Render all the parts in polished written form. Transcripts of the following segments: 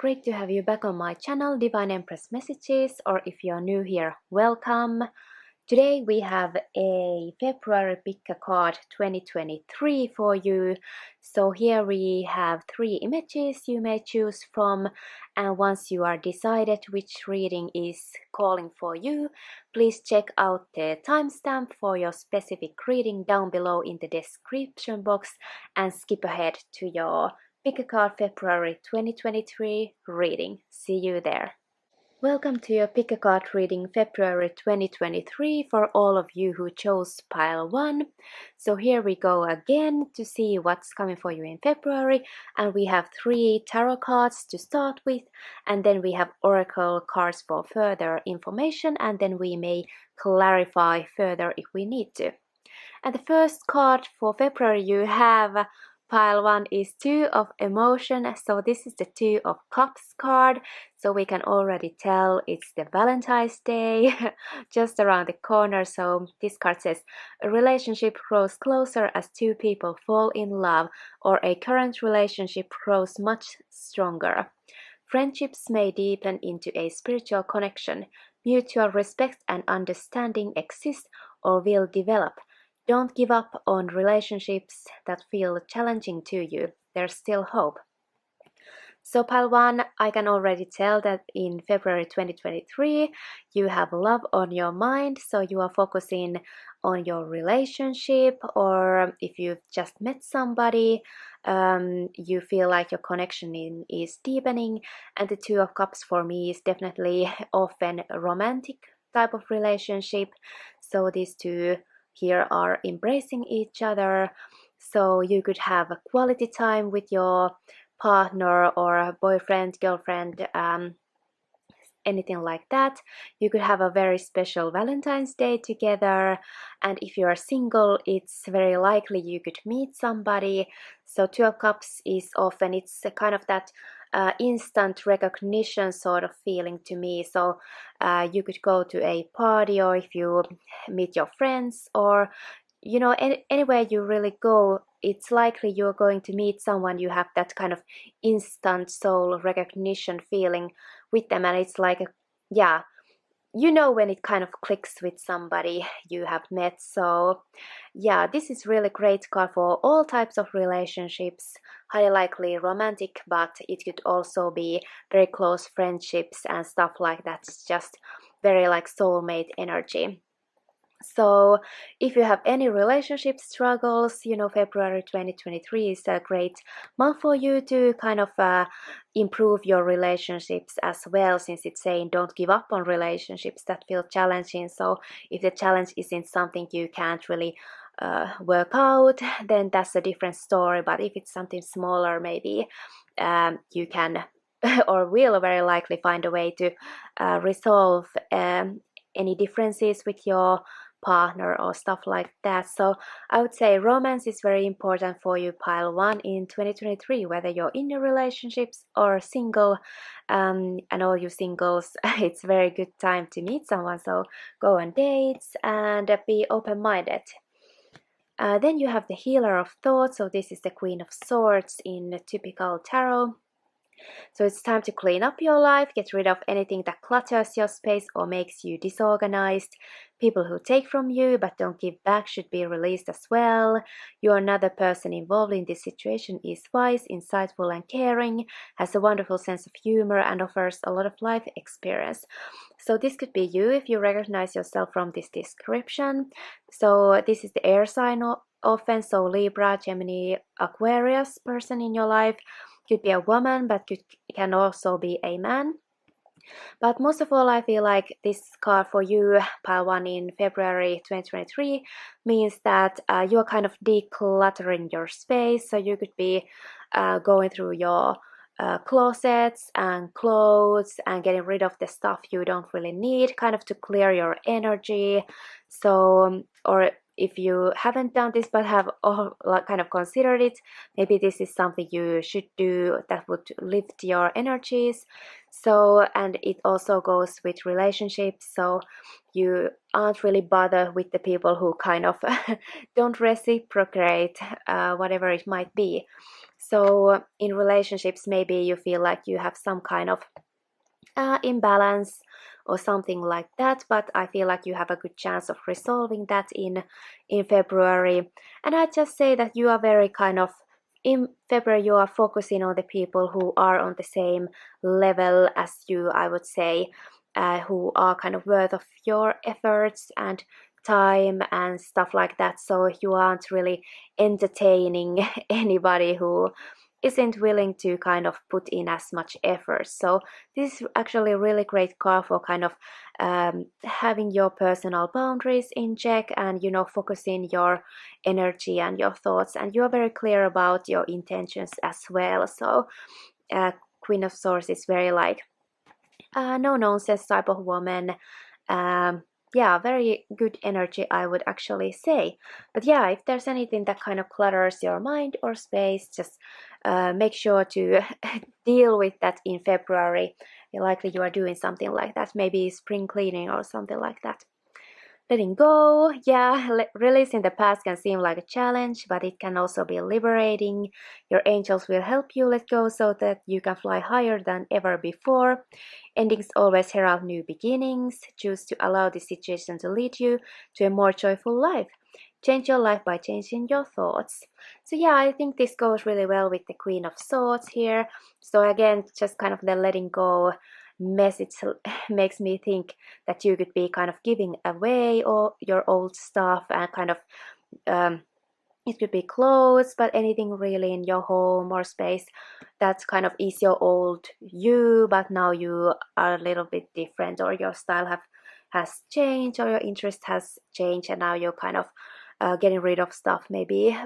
great to have you back on my channel, Divine Empress Messages, or if you're new here, welcome. Today we have a February Pick a Card 2023 for you. So here we have 3 images you may choose from, and once you are decided which reading is calling for you, please check out the timestamp for your specific reading down below in the description box and skip ahead to your Pick a Card February 2023 reading. See you there. Welcome to your Pick a Card reading February 2023 for all of you who chose pile 1. So here we go again to see what's coming for you in February, and we have 3 tarot cards to start with, and then we have oracle cards for further information, and then we may clarify further if we need to. And the first card for February you have pile 1 is 2 of emotion, so this is the 2 of cups card, so we can already tell it's the Valentine's Day just around the corner. So this card says a relationship grows closer as 2 people fall in love, or a current relationship grows much stronger. Friendships may deepen into a spiritual connection. Mutual respect and understanding exist or will develop. Don't give up on relationships that feel challenging to you. There's still hope. So pile 1, I can already tell that in February 2023 you have love on your mind, so you are focusing on your relationship, or if you've just met somebody, you feel like your connection is deepening. And the 2 of cups for me is definitely often a romantic type of relationship, so these 2 here are embracing each other, so you could have a quality time with your partner or a boyfriend, girlfriend, anything like that. You could have a very special Valentine's Day together, and if you are single, it's very likely you could meet somebody. So 2 of cups is often, it's a kind of that instant recognition sort of feeling to me. So you could go to a party, or if you meet your friends, or you know, anywhere you really go, it's likely you're going to meet someone you have that kind of instant soul recognition feeling with them, and it's like yeah, you know, when it kind of clicks with somebody you have met. So yeah, this is really great card for all types of relationships, highly likely romantic, but it could also be very close friendships and stuff like that. It's just very like soulmate energy. So if you have any relationship struggles, you know, February 2023 is a great month for you to kind of improve your relationships as well, since it's saying don't give up on relationships that feel challenging. So if the challenge isn't something you can't really work out, then that's a different story. But if it's something smaller, maybe you can or will very likely find a way to resolve any differences with your partner or stuff like that. So I would say romance is very important for you, pile 1, in 2023, whether you're in your relationships or single. And all you singles, it's a very good time to meet someone, so go on dates and be open-minded. Then you have the healer of thoughts, so this is the Queen of Swords in typical tarot. So it's time to clean up your life, get rid of anything that clutters your space or makes you disorganized. People who take from you but don't give back should be released as well. You're another person involved in this situation is wise, insightful and caring, has a wonderful sense of humor and offers a lot of life experience. So this could be you if you recognize yourself from this description. So this is the air sign often, so Libra, Gemini, Aquarius person in your life. Could be a woman, but can also be a man. But most of all, I feel like this card for you, pile 1, in February 2023 means that you are kind of decluttering your space. So you could be going through your closets and clothes and getting rid of the stuff you don't really need, kind of to clear your energy. So, or if you haven't done this but have kind of considered it, maybe this is something you should do that would lift your energies. So, and it also goes with relationships, so you aren't really bothered with the people who kind of don't reciprocate, whatever it might be. So in relationships, maybe you feel like you have some kind of imbalance or something like that, but I feel like you have a good chance of resolving that in February. And I just say that you are very kind of in February, you are focusing on the people who are on the same level as you, I would say, who are kind of worth of your efforts and time and stuff like that. So you aren't really entertaining anybody who isn't willing to kind of put in as much effort. So this is actually a really great card for kind of having your personal boundaries in check, and focusing your energy and your thoughts, and you're very clear about your intentions as well. So Queen of Swords is very like no nonsense type of woman. Yeah, very good energy, I would actually say. But yeah, if there's anything that kind of clutters your mind or space, just make sure to deal with that in February. Likely you are doing something like that, maybe spring cleaning or something like that. Letting go, yeah, releasing the past can seem like a challenge, but it can also be liberating. Your angels will help you let go so that you can fly higher than ever before. Endings always herald new beginnings. Choose to allow this situation to lead you to a more joyful life. Change your life by changing your thoughts. So yeah, I think this goes really well with the Queen of Swords here. So again, just kind of the letting go message makes me think that you could be kind of giving away all your old stuff, and kind of it could be clothes, but anything really in your home or space that kind of is your old you, but now you are a little bit different, or your style has changed, or your interest has changed, and now you're kind of getting rid of stuff, maybe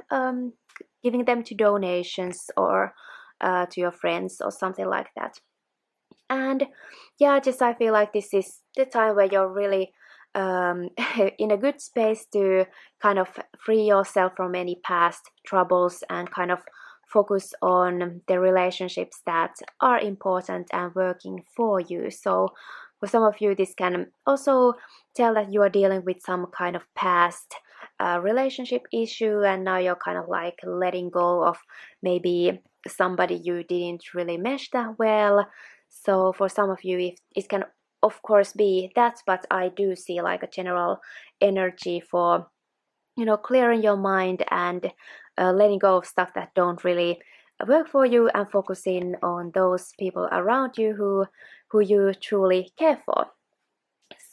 giving them to donations or to your friends or something like that. And yeah, just I feel like this is the time where you're really in a good space to kind of free yourself from any past troubles and kind of focus on the relationships that are important and working for you. So for some of you, this can also tell that you are dealing with some kind of past relationship issue, and now you're kind of like letting go of maybe somebody you didn't really mesh that well. So for some of you, if it can of course be that, but I do see like a general energy for clearing your mind and letting go of stuff that don't really work for you, and focusing on those people around you who you truly care for.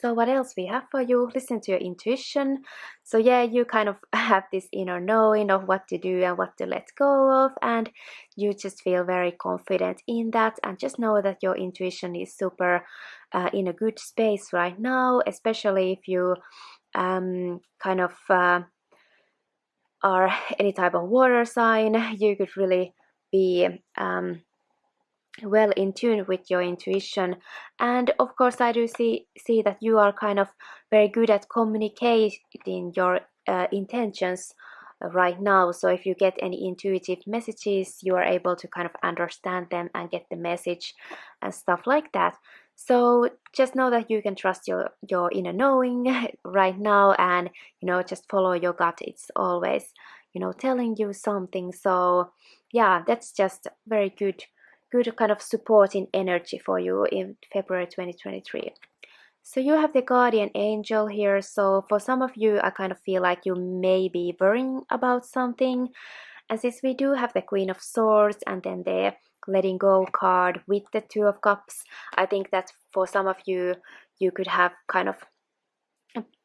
So what else we have for you? Listen to your intuition. So yeah, you kind of have this inner knowing of what to do and what to let go of, and you just feel very confident in that, and just know that your intuition is super in a good space right now, especially if you kind of are any type of water sign. You could really be well in tune with your intuition. And of course I do see that you are kind of very good at communicating your intentions right now. So if you get any intuitive messages, you are able to kind of understand them and get the message and stuff like that. So just know that you can trust your inner knowing right now, and just follow your gut. It's always telling you something. So yeah, that's just very good kind of supporting energy for you in February 2023. So you have the guardian angel here. So for some of you, I kind of feel like you may be worrying about something. And since we do have the Queen of Swords and then the letting go card with the Two of Cups, I think that for some of you, you could have kind of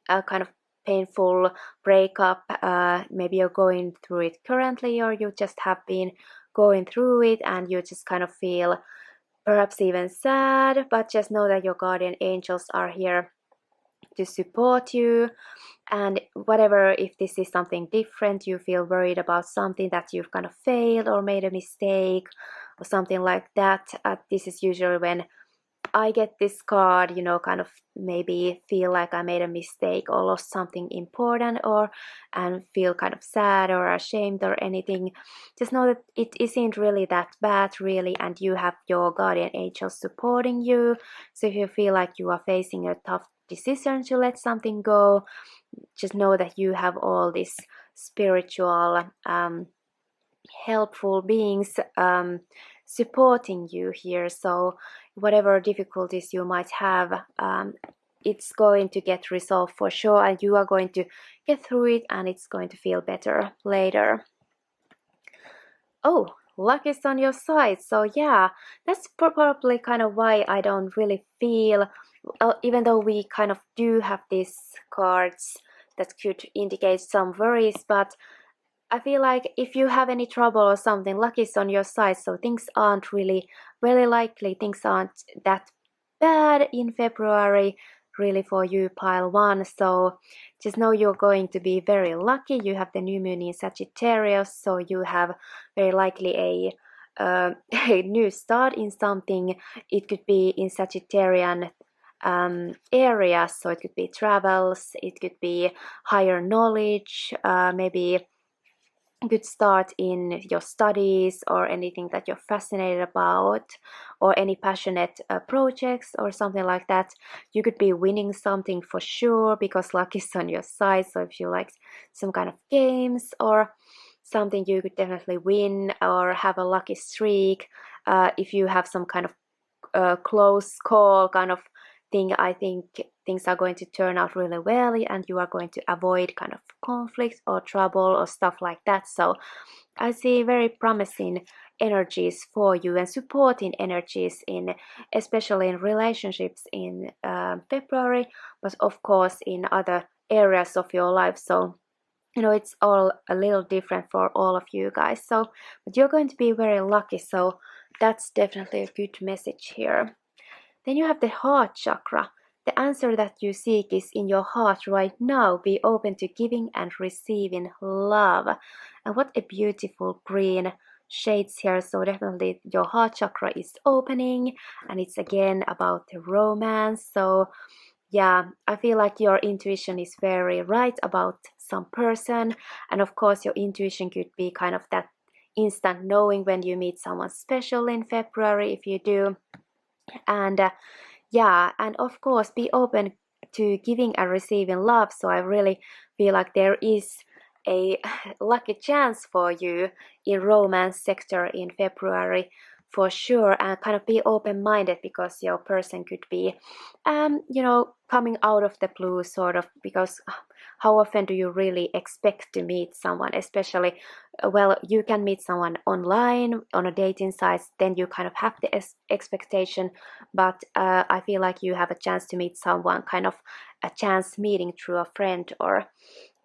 a kind of painful breakup. Maybe you're going through it currently, or you just have been going through it and you just kind of feel perhaps even sad, but just know that your guardian angels are here to support you. And whatever, if this is something different, you feel worried about something that you've kind of failed or made a mistake or something like that, this is usually when I get this card, kind of maybe feel like I made a mistake or lost something important, or and feel kind of sad or ashamed or anything. Just know that it isn't really that bad, really, and you have your guardian angels supporting you. So if you feel like you are facing a tough decision to let something go, just know that you have all this spiritual helpful beings supporting you here. So whatever difficulties you might have, it's going to get resolved for sure, and you are going to get through it, and it's going to feel better later. Oh, luck is on your side. So yeah, that's probably kind of why I don't really feel, even though we kind of do have these cards that could indicate some worries, but I feel like if you have any trouble or something, luck is on your side, so things aren't really very likely, things aren't that bad in February, really, for you, pile one. So just know you're going to be very lucky. You have the new moon in Sagittarius, so you have very likely a new start in something. It could be in Sagittarian areas, so it could be travels, it could be higher knowledge, maybe good start in your studies or anything that you're fascinated about, or any passionate projects or something like that. You could be winning something for sure because luck is on your side. So if you like some kind of games or something, you could definitely win or have a lucky streak. If you have some kind of close call kind of thing, I think things are going to turn out really well, and you are going to avoid kind of conflict or trouble or stuff like that. So I see very promising energies for you and supporting energies in, especially in relationships in February, but of course in other areas of your life. So it's all a little different for all of you guys. So but you're going to be very lucky, so that's definitely a good message here. Then you have the heart chakra. The answer that you seek is in your heart right now. Be open to giving and receiving love. And what a beautiful green shades here. So definitely your heart chakra is opening, and it's again about the romance. So yeah, I feel like your intuition is very right about some person. And of course, your intuition could be kind of that instant knowing when you meet someone special in February, if you do. And yeah, and of course be open to giving and receiving love. So I really feel like there is a lucky chance for you in romance sector in February for sure, and kind of be open-minded because your person could be coming out of the blue, sort of, because how often do you really expect to meet someone, especially well, you can meet someone online on a dating site, then you kind of have the expectation, but I feel like you have a chance to meet someone, kind of a chance meeting through a friend or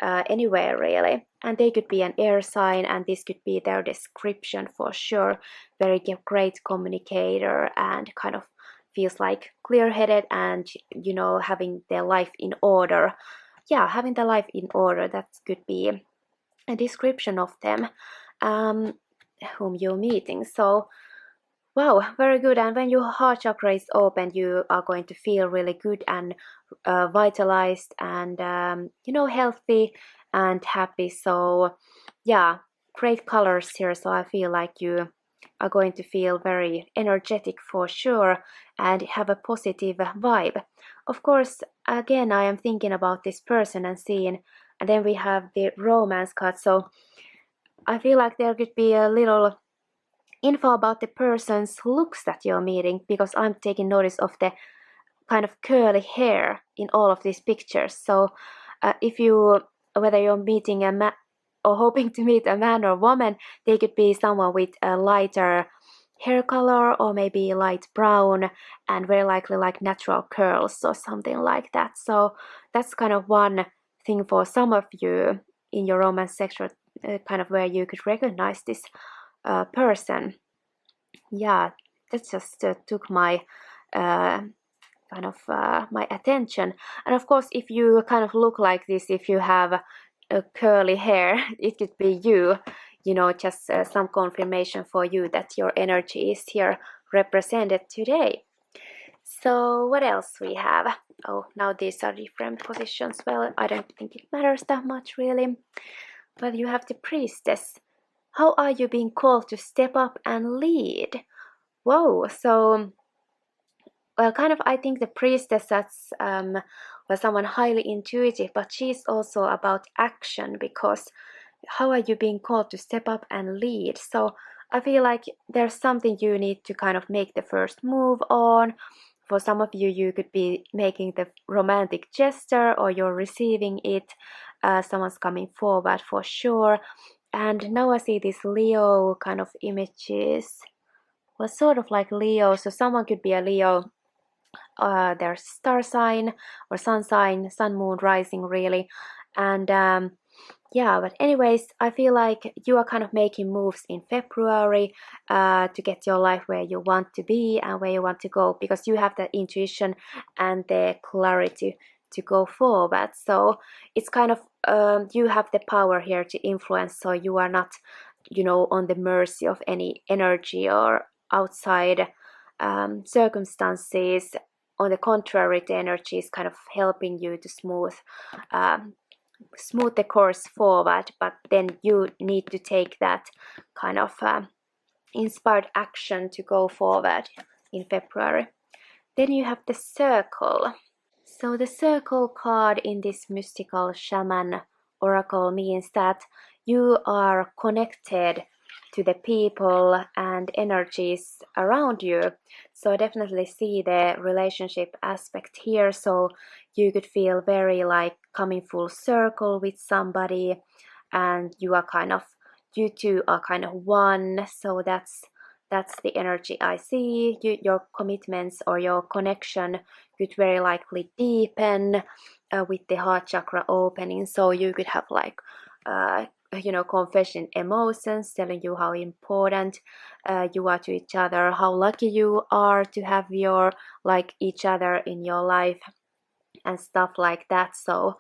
anywhere really, and they could be an air sign, and this could be their description for sure. Very great communicator, and kind of feels like clear-headed, and having their life in order. Yeah, having the life in order, that could be a description of them, um, whom you're meeting. So wow, very good. And when your heart chakra is open, you are going to feel really good and vitalized, and healthy and happy. So yeah, great colors here. So I feel like you are going to feel very energetic for sure and have a positive vibe. Of course, again, I am thinking about this person and seeing, and then we have the romance card. So I feel like there could be a little info about the person's looks that you're meeting, because I'm taking notice of the kind of curly hair in all of these pictures. So if you, whether you're meeting a man or hoping to meet a man or woman, they could be someone with a lighter hair color, or maybe light brown, and very likely like natural curls or something like that. So that's kind of one thing for some of you in your romance section, kind of where you could recognize this person. Yeah, that just took my my attention. And of course, if you kind of look like this, if you have curly hair, it could be you. Just some confirmation for you that your energy is here represented today. So what else we have? Oh, now these are different positions. Well, I don't think it matters that much really. But you have the priestess. How are you being called to step up and lead? Whoa, so well, kind of, I think the priestess, that's was someone highly intuitive, but she's also about action, because how are you being called to step up and lead? So I feel like there's something you need to kind of make the first move on. For some of you, you could be making the romantic gesture, or you're receiving it. Someone's coming forward for sure. And now I see these Leo kind of images. Well, sort of like Leo. So someone could be a Leo, their star sign or sun sign, sun, moon, rising, really. And yeah, but anyways, I feel like you are kind of making moves in February to get your life where you want to be and where you want to go, because you have the intuition and the clarity to go forward. So it's kind of you have the power here to influence, so you are not, on the mercy of any energy or outside circumstances. On the contrary, the energy is kind of helping you to smooth the course forward, but then you need to take that kind of inspired action to go forward in February. Then you have the circle. So the circle card in this mystical shaman oracle means that you are connected to the people and energies around you. So definitely see the relationship aspect here. So you could feel very like coming full circle with somebody, and you two are kind of one. So that's the energy I see. Your commitments or your connection could very likely deepen with the heart chakra opening. So you could have like confession emotions, telling you how important you are to each other, how lucky you are to have each other in your life, and stuff like that. So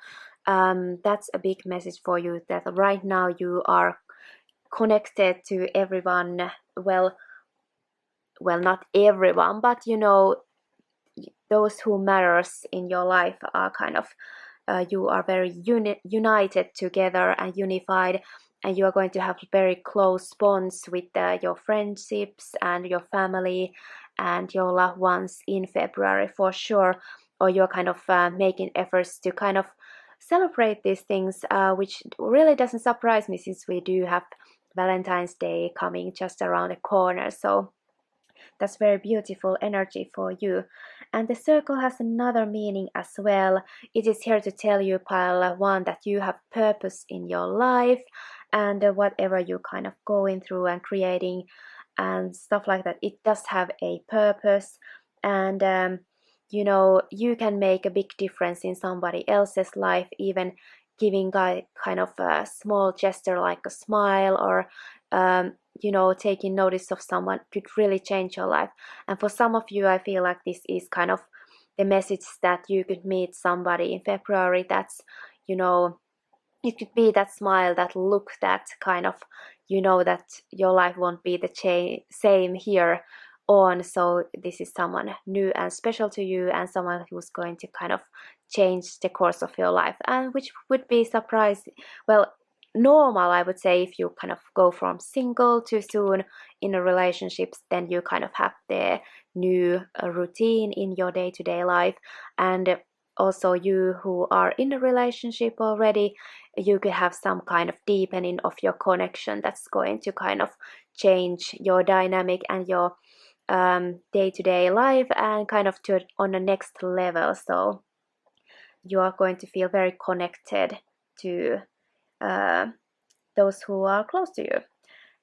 that's a big message for you, that right now you are connected to everyone. Well, not everyone, but those who matters in your life are kind of you are very united together and unified, and you are going to have very close bonds with your friendships and your family and your loved ones in February for sure. Or you're kind of making efforts to kind of celebrate these things, which really doesn't surprise me, since we do have Valentine's Day coming just around the corner. So that's very beautiful energy for you. And the circle has another meaning as well. It is here to tell you, pile one, that you have purpose in your life, and whatever you're kind of going through and creating and stuff like that, it does have a purpose. And you can make a big difference in somebody else's life, even giving kind of a small gesture like a smile, or taking notice of someone could really change your life. And for some of you, I feel like this is kind of the message that you could meet somebody in February. That's, it could be that smile, that look, that kind of, that your life won't be the same here on. So this is someone new and special to you, and someone who's going to kind of change the course of your life, and which would be normal, I would say. If you kind of go from single too soon in a relationships, then you kind of have the new routine in your day-to-day life. And also, you who are in a relationship already, you could have some kind of deepening of your connection that's going to kind of change your dynamic and your day-to-day life, and kind of on the next level. So you are going to feel very connected to those who are close to you.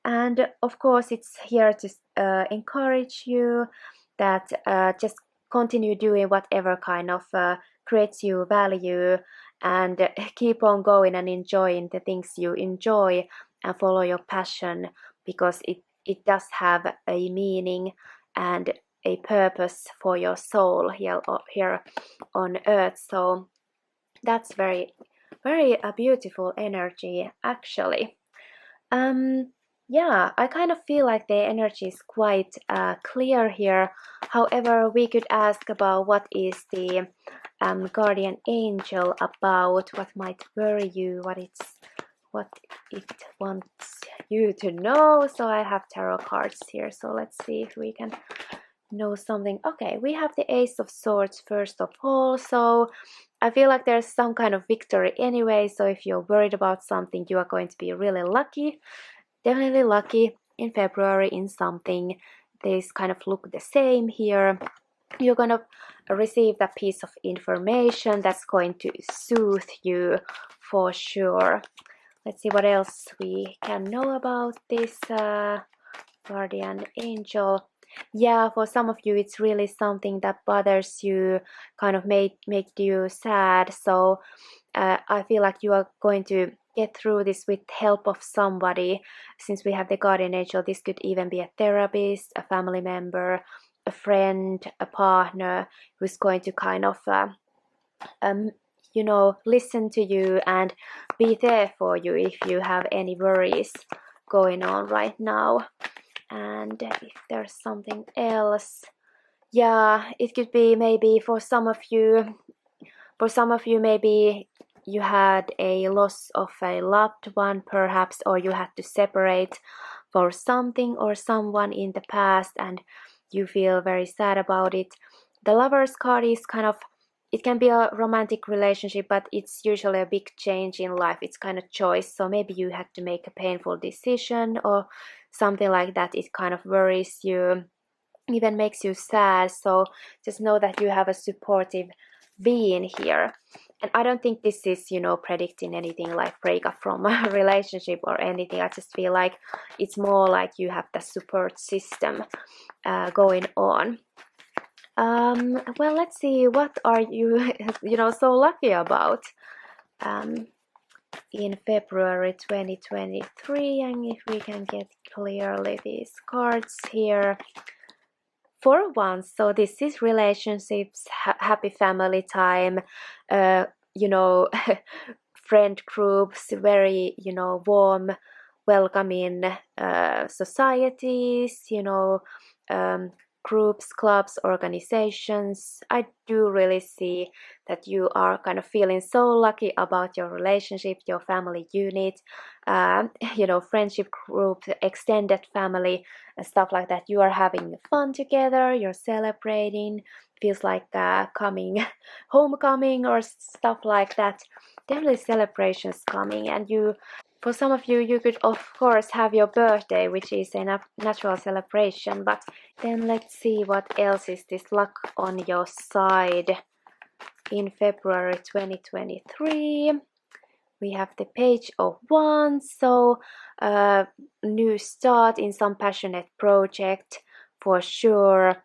And of course, it's here to encourage you that just continue doing whatever kind of creates you value, and keep on going and enjoying the things you enjoy, and follow your passion, because it does have a meaning and a purpose for your soul here on earth. So that's very, very a beautiful energy, actually. Yeah, I kind of feel like the energy is quite clear here. However, we could ask about what is the guardian angel about, what might worry you, what it wants you to know. So I have tarot cards here, so let's see if we can know something. Okay, we have the Ace of Swords first of all. So I feel like there's some kind of victory anyway, so if you're worried about something, you are going to be really lucky, definitely lucky in February in something. These kind of look the same here. You're gonna receive that piece of information that's going to soothe you for sure. Let's see what else we can know about this guardian angel. Yeah, for some of you it's really something that bothers you, kind of make you sad. So I feel like you are going to get through this with help of somebody. Since we have the guardian angel, this could even be a therapist, a family member, a friend, a partner who's going to kind of listen to you and be there for you if you have any worries going on right now. And if there's something else, yeah, it could be maybe for some of you maybe you had a loss of a loved one perhaps, or you had to separate for something or someone in the past and you feel very sad about it. The Lover's card is kind of, it can be a romantic relationship, but it's usually a big change in life. It's kind of choice. So maybe you had to make a painful decision or something like that. It kind of worries you, even makes you sad. So just know that you have a supportive being here. And I don't think this is, predicting anything like breakup from a relationship or anything. I just feel like it's more like you have the support system going on. Well, let's see, what are you, so lucky about in February 2023, and if we can get clearly these cards here. For once, so this is relationships, happy family time, friend groups, very, warm, welcoming societies, groups, clubs, organizations. I do really see that you are kind of feeling so lucky about your relationship, your family unit, friendship group, extended family, and stuff like that. You are having fun together, you're celebrating, feels like homecoming or stuff like that. Definitely celebrations coming, and for some of you, you could of course have your birthday, which is a natural celebration, but then let's see what else is this luck on your side in February 2023. We have the Page of Wands, so new start in some passionate project for sure.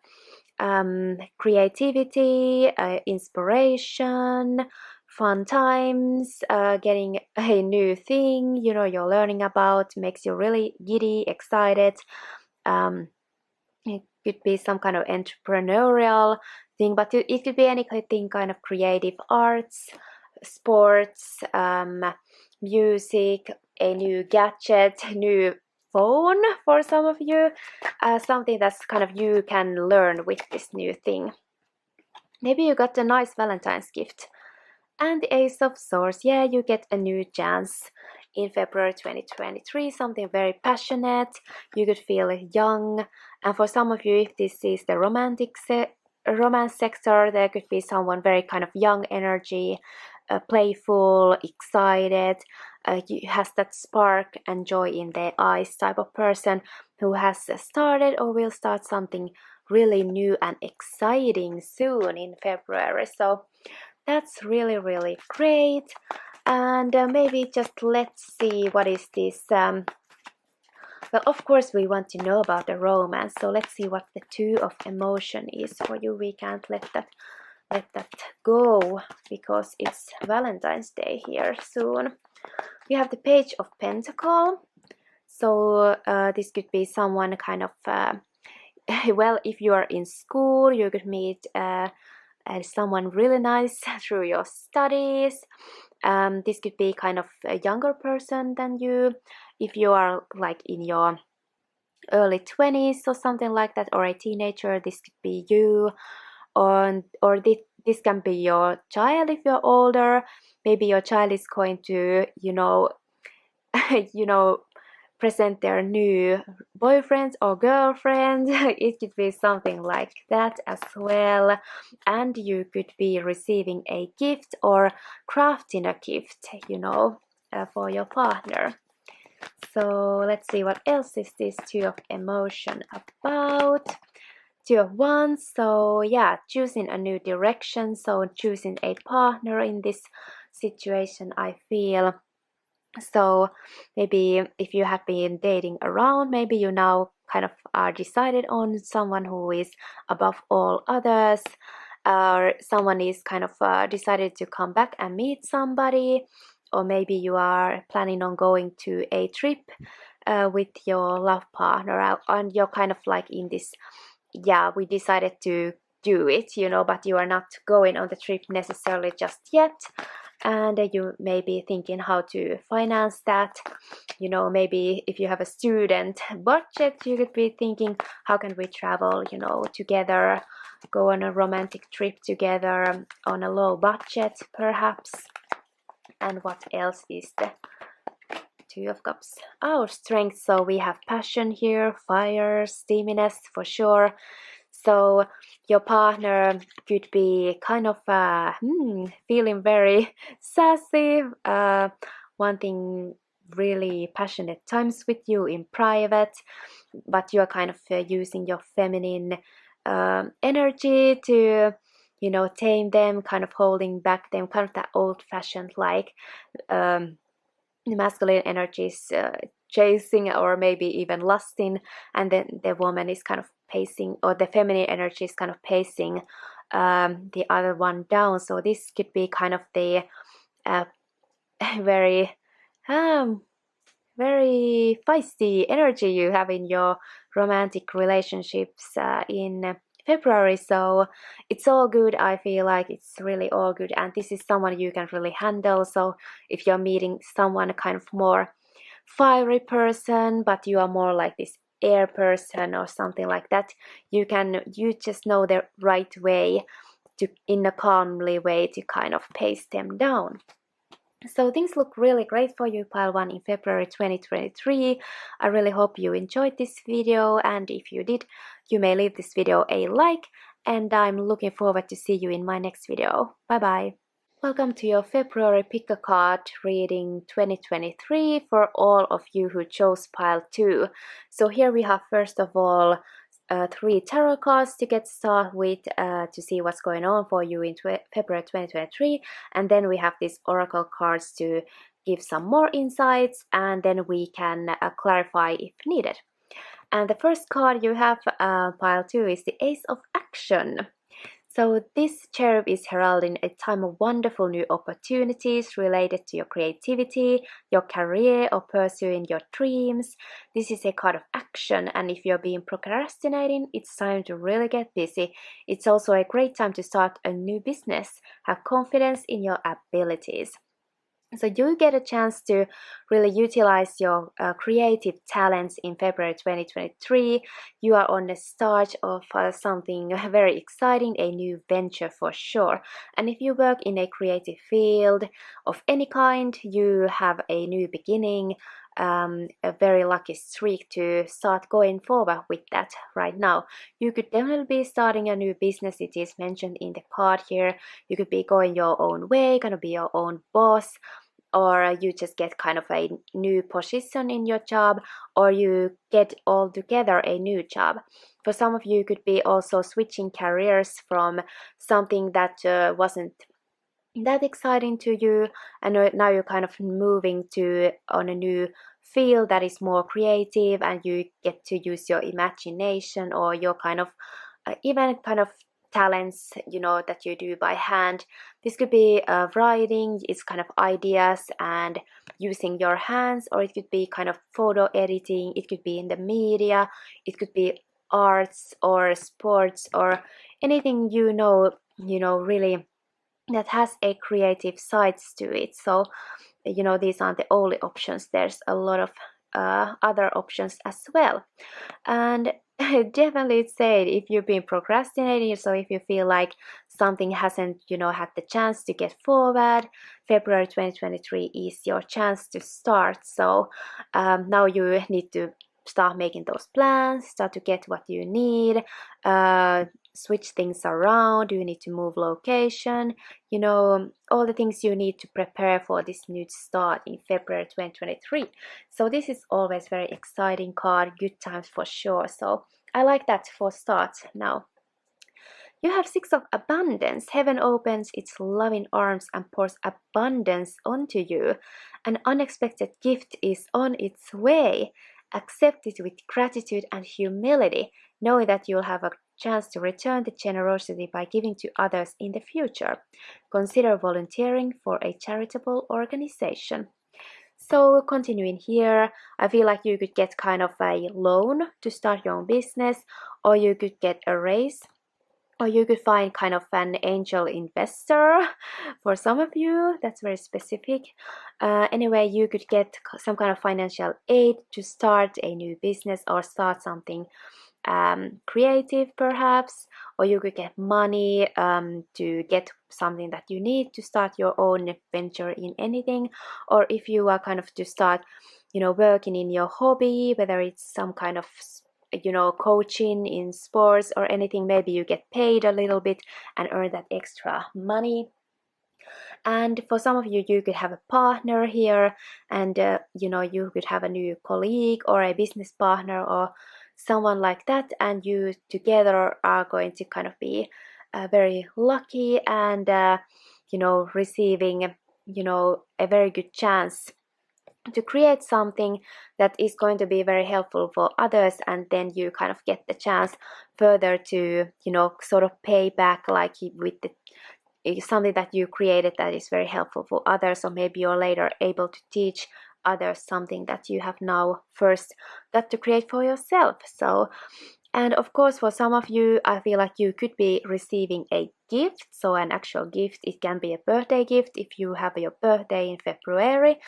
Creativity, inspiration, fun times, getting a new thing, you're learning about, makes you really giddy, excited. It could be some kind of entrepreneurial thing, but it could be anything kind of creative, arts, sports, music, a new gadget, new phone for some of you, something that's kind of you can learn with this new thing. Maybe you got a nice Valentine's gift. And the Ace of Swords, yeah, you get a new chance in February 2023, something very passionate, you could feel young. And for some of you, if this is the romance sector, there could be someone very kind of young energy, playful, excited, has that spark and joy in their eyes type of person who has started or will start something really new and exciting soon in February. So that's really, really great. And maybe just let's see what is this. Well, of course, we want to know about the romance. So let's see what the Two of Emotion is for you. We can't let that go because it's Valentine's Day here soon. We have the Page of Pentacle. So this could be someone kind of, well, if you are in school, you could meet someone really nice through your studies. This could be kind of a younger person than you. If you are like in your early 20s or something like that, or a teenager, this could be you. Or this can be your child if you're older. Maybe your child is going to, present their new boyfriends or girlfriends. It could be something like that as well. And you could be receiving a gift or crafting a gift, for your partner. So let's see, what else is this Two of Emotion about? Two of Wands. So yeah, choosing a new direction. So choosing a partner in this situation, I feel. So maybe if you have been dating around, maybe you now kind of are decided on someone who is above all others, or someone is kind of decided to come back and meet somebody, or maybe you are planning on going to a trip with your love partner, and you're kind of like in this, yeah, we decided to do it, but you are not going on the trip necessarily just yet. And you may be thinking how to finance that. Maybe if you have a student budget, you could be thinking, how can we travel, together, go on a romantic trip together on a low budget, perhaps. And what else is the Two of Cups? Our strength. So we have passion here, fire, steaminess for sure. So your partner could be kind of feeling very sassy, wanting really passionate times with you in private, but you're kind of using your feminine energy to, tame them, kind of holding back them, kind of that old-fashioned like the masculine energy is chasing or maybe even lusting, and then the woman is kind of pacing, or the feminine energy is kind of pacing the other one down. So this could be kind of the very very feisty energy you have in your romantic relationships in February. So it's all good. I feel like it's really all good, and this is someone you can really handle. So if you're meeting someone kind of more fiery person, but you are more like this air person or something like that, you just know the right way to, in a calmly way, to kind of pace them down. So things look really great for you, Pile 1, in February 2023. I really hope you enjoyed this video, and if you did, you may leave this video a like, and I'm looking forward to see you in my next video. Bye bye! Welcome to your February Pick a Card reading 2023 for all of you who chose Pile 2. So here we have first of all 3 tarot cards to get started with, to see what's going on for you in February 2023, and then we have these oracle cards to give some more insights, and then we can clarify if needed. And the first card you have, Pile 2, is the Ace of Action. So this cherub is heralding a time of wonderful new opportunities related to your creativity, your career, or pursuing your dreams. This is a card of action, and if you're being procrastinating, it's time to really get busy. It's also a great time to start a new business. Have confidence in your abilities. So you get a chance to really utilize your creative talents in February 2023. You are on the start of something very exciting, a new venture for sure. And if you work in a creative field of any kind, you have a new beginning, a very lucky streak to start going forward with that right now. You could definitely be starting a new business. It is mentioned in the card here. You could be going your own way, gonna be your own boss, or you just get kind of a new position in your job, or you get altogether a new job. For some of you, could be also switching careers from something that wasn't that exciting to you, and now you're kind of moving to on a new field that is more creative, and you get to use your imagination or your kind of even kind of talents, that you do by hand. This could be writing, it's kind of ideas and using your hands, or it could be kind of photo editing, it could be in the media, it could be arts or sports or anything really that has a creative sides to it. So these aren't the only options, there's a lot of other options as well. And Definitely say it if you've been procrastinating. So if you feel like something hasn't, had the chance to get forward, February 2023 is your chance to start. So now you need to start making those plans, start to get what you need, uh, switch things around. You need to move location, all the things you need to prepare for this new start in February 2023. So this is always very exciting card, good times for sure. So I like that for start now. You have Six of Abundance. Heaven opens its loving arms and pours abundance onto you. An unexpected gift is on its way. Accept it with gratitude and humility, knowing that you'll have a chance to return the generosity by giving to others in the future. Consider volunteering for a charitable organization. So continuing here, I feel like you could get kind of a loan to start your own business, or you could get a raise, or you could find kind of an angel investor. For some of you, that's very specific. Anyway, you could get some kind of financial aid to start a new business or start something creative perhaps, or you could get money to get something that you need to start your own venture in anything, or if you are kind of to start working in your hobby, whether it's some kind of coaching in sports or anything, maybe you get paid a little bit and earn that extra money. And for some of you, you could have a partner here, and you could have a new colleague or a business partner or someone like that, and you together are going to kind of be very lucky and receiving a very good chance to create something that is going to be very helpful for others, and then you kind of get the chance further to sort of pay back, like with the something that you created that is very helpful for others, or maybe you're later able to teach others something that you have now first got to create for yourself. So, and of course for some of you, I feel like you could be receiving a gift, so an actual gift. It can be a birthday gift if you have your birthday in February,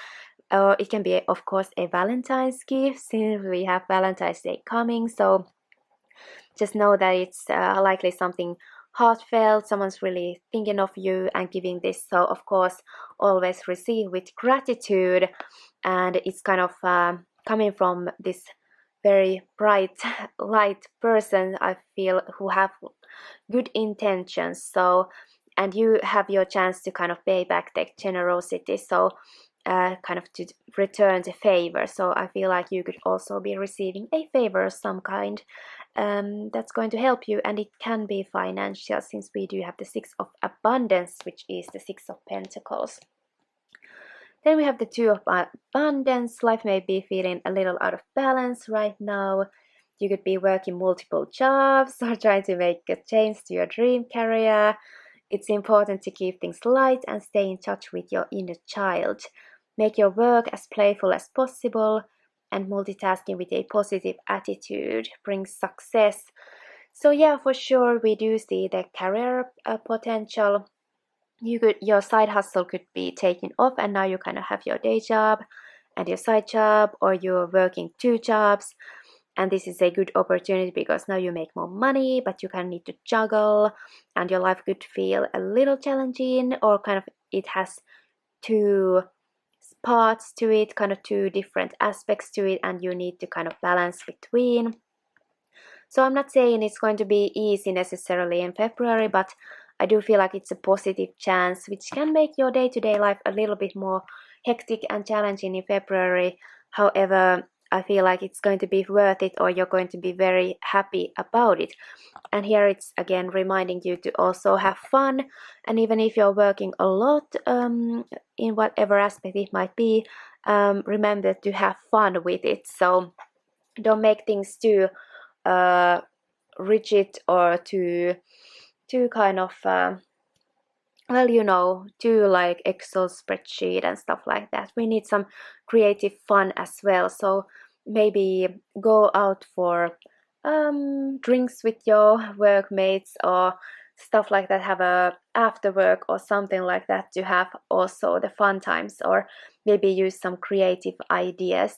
or it can be of course a Valentine's gift since we have Valentine's Day coming. So just know that it's likely something heartfelt, someone's really thinking of you and giving this. So of course always receive with gratitude, and it's kind of coming from this very bright light person, I feel, who have good intentions. So, and you have your chance to kind of pay back the generosity, so kind of to return the favor. So I feel like you could also be receiving a favor of some kind that's going to help you, and it can be financial since we do have the Six of Abundance, which is the Six of Pentacles. Then we have the Two of Abundance. Life may be feeling a little out of balance right now. You could be working multiple jobs or trying to make a change to your dream career. It's important to keep things light and stay in touch with your inner child. Make your work as playful as possible, and multitasking with a positive attitude brings success. So yeah, for sure we do see the career potential. Your side hustle could be taken off, and now you kind of have your day job and your side job, or you're working two jobs. And this is a good opportunity because now you make more money, but you kind of need to juggle, and your life could feel a little challenging, or kind of it has two parts to it, kind of two different aspects to it, and you need to kind of balance between. So I'm not saying it's going to be easy necessarily in February, but I do feel like it's a positive chance which can make your day-to-day life a little bit more hectic and challenging in February. However, I feel like it's going to be worth it, or you're going to be very happy about it. And here it's again reminding you to also have fun, and even if you're working a lot in whatever aspect it might be, remember to have fun with it. So don't make things too rigid or too kind of to like Excel spreadsheet and stuff like that. We need some creative fun as well. So maybe go out for drinks with your workmates or stuff like that. Have a after work or something like that to have also the fun times, or maybe use some creative ideas,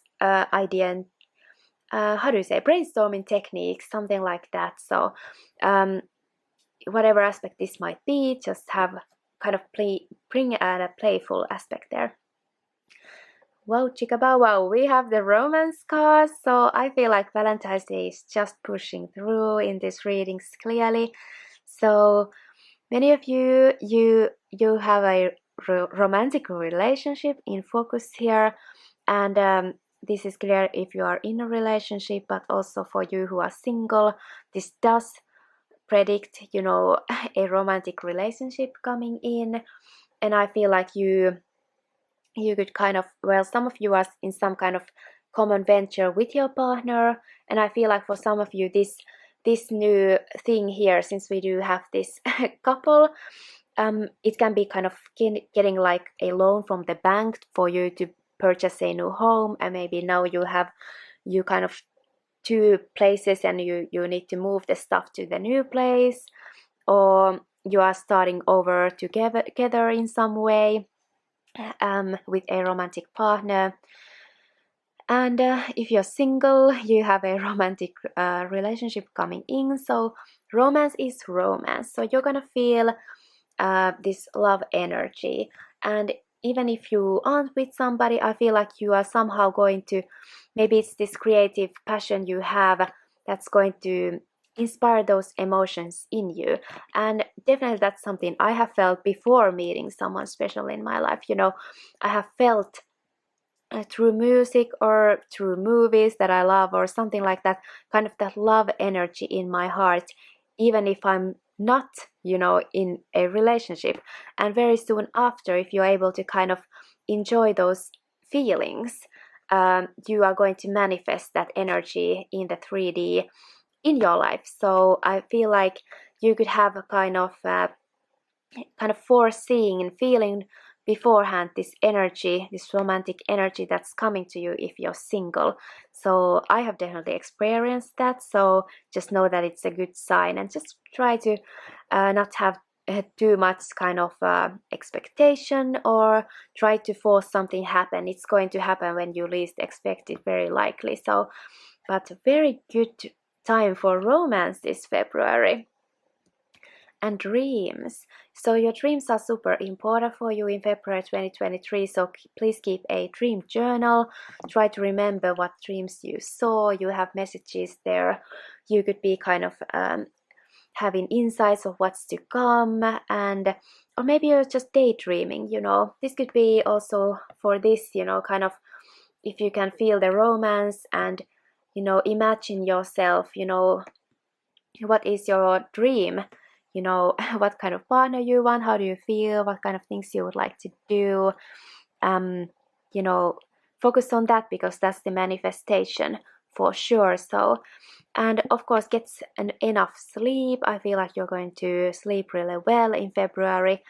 how do you say, brainstorming techniques, something like that. So whatever aspect this might be, just have kind of bring a playful aspect there. Wow, chicka bow wow, we have the romance cards, so I feel like Valentine's Day is just pushing through in these readings clearly. So many of you have a romantic relationship in focus here, and this is clear if you are in a relationship, but also for you who are single, this does predict, you know, a romantic relationship coming in. And I feel like you could kind of, well, some of you are in some kind of common venture with your partner, and I feel like for some of you this new thing here, since we do have this couple, it can be kind of getting like a loan from the bank for you to purchase a new home, and maybe now you kind of two places and you need to move the stuff to the new place, or you are starting over together in some way with a romantic partner. And if you're single, you have a romantic relationship coming in. So romance is romance, so you're gonna feel this love energy. And even if you aren't with somebody, I feel like you are somehow going to, maybe it's this creative passion you have that's going to inspire those emotions in you. And definitely that's something I have felt before meeting someone special in my life. You know, I have felt through music or through movies that I love or something like that, kind of that love energy in my heart, even if I'm not, you know, in a relationship. And very soon after, if you're able to kind of enjoy those feelings, you are going to manifest that energy in the 3D in your life. So I feel like you could have a kind of foreseeing and feeling beforehand this energy, this romantic energy that's coming to you if you're single. So I have definitely experienced that, so just know that it's a good sign, and just try to not have too much kind of expectation, or try to force something happen. It's going to happen when you least expect it, very likely. So, but very good time for romance this February. And dreams. So your dreams are super important for you in February 2023. So please keep a dream journal. Try to remember what dreams you saw. You have messages there. You could be kind of having insights of what's to come, and or maybe you're just daydreaming. You know, this could be also for this. You know, kind of if you can feel the romance and, you know, imagine yourself. You know, what is your dream, you know, what kind of partner you want, how do you feel, what kind of things you would like to do, you know, focus on that, because that's the manifestation for sure. So, and of course, get enough sleep. I feel like you're going to sleep really well in February,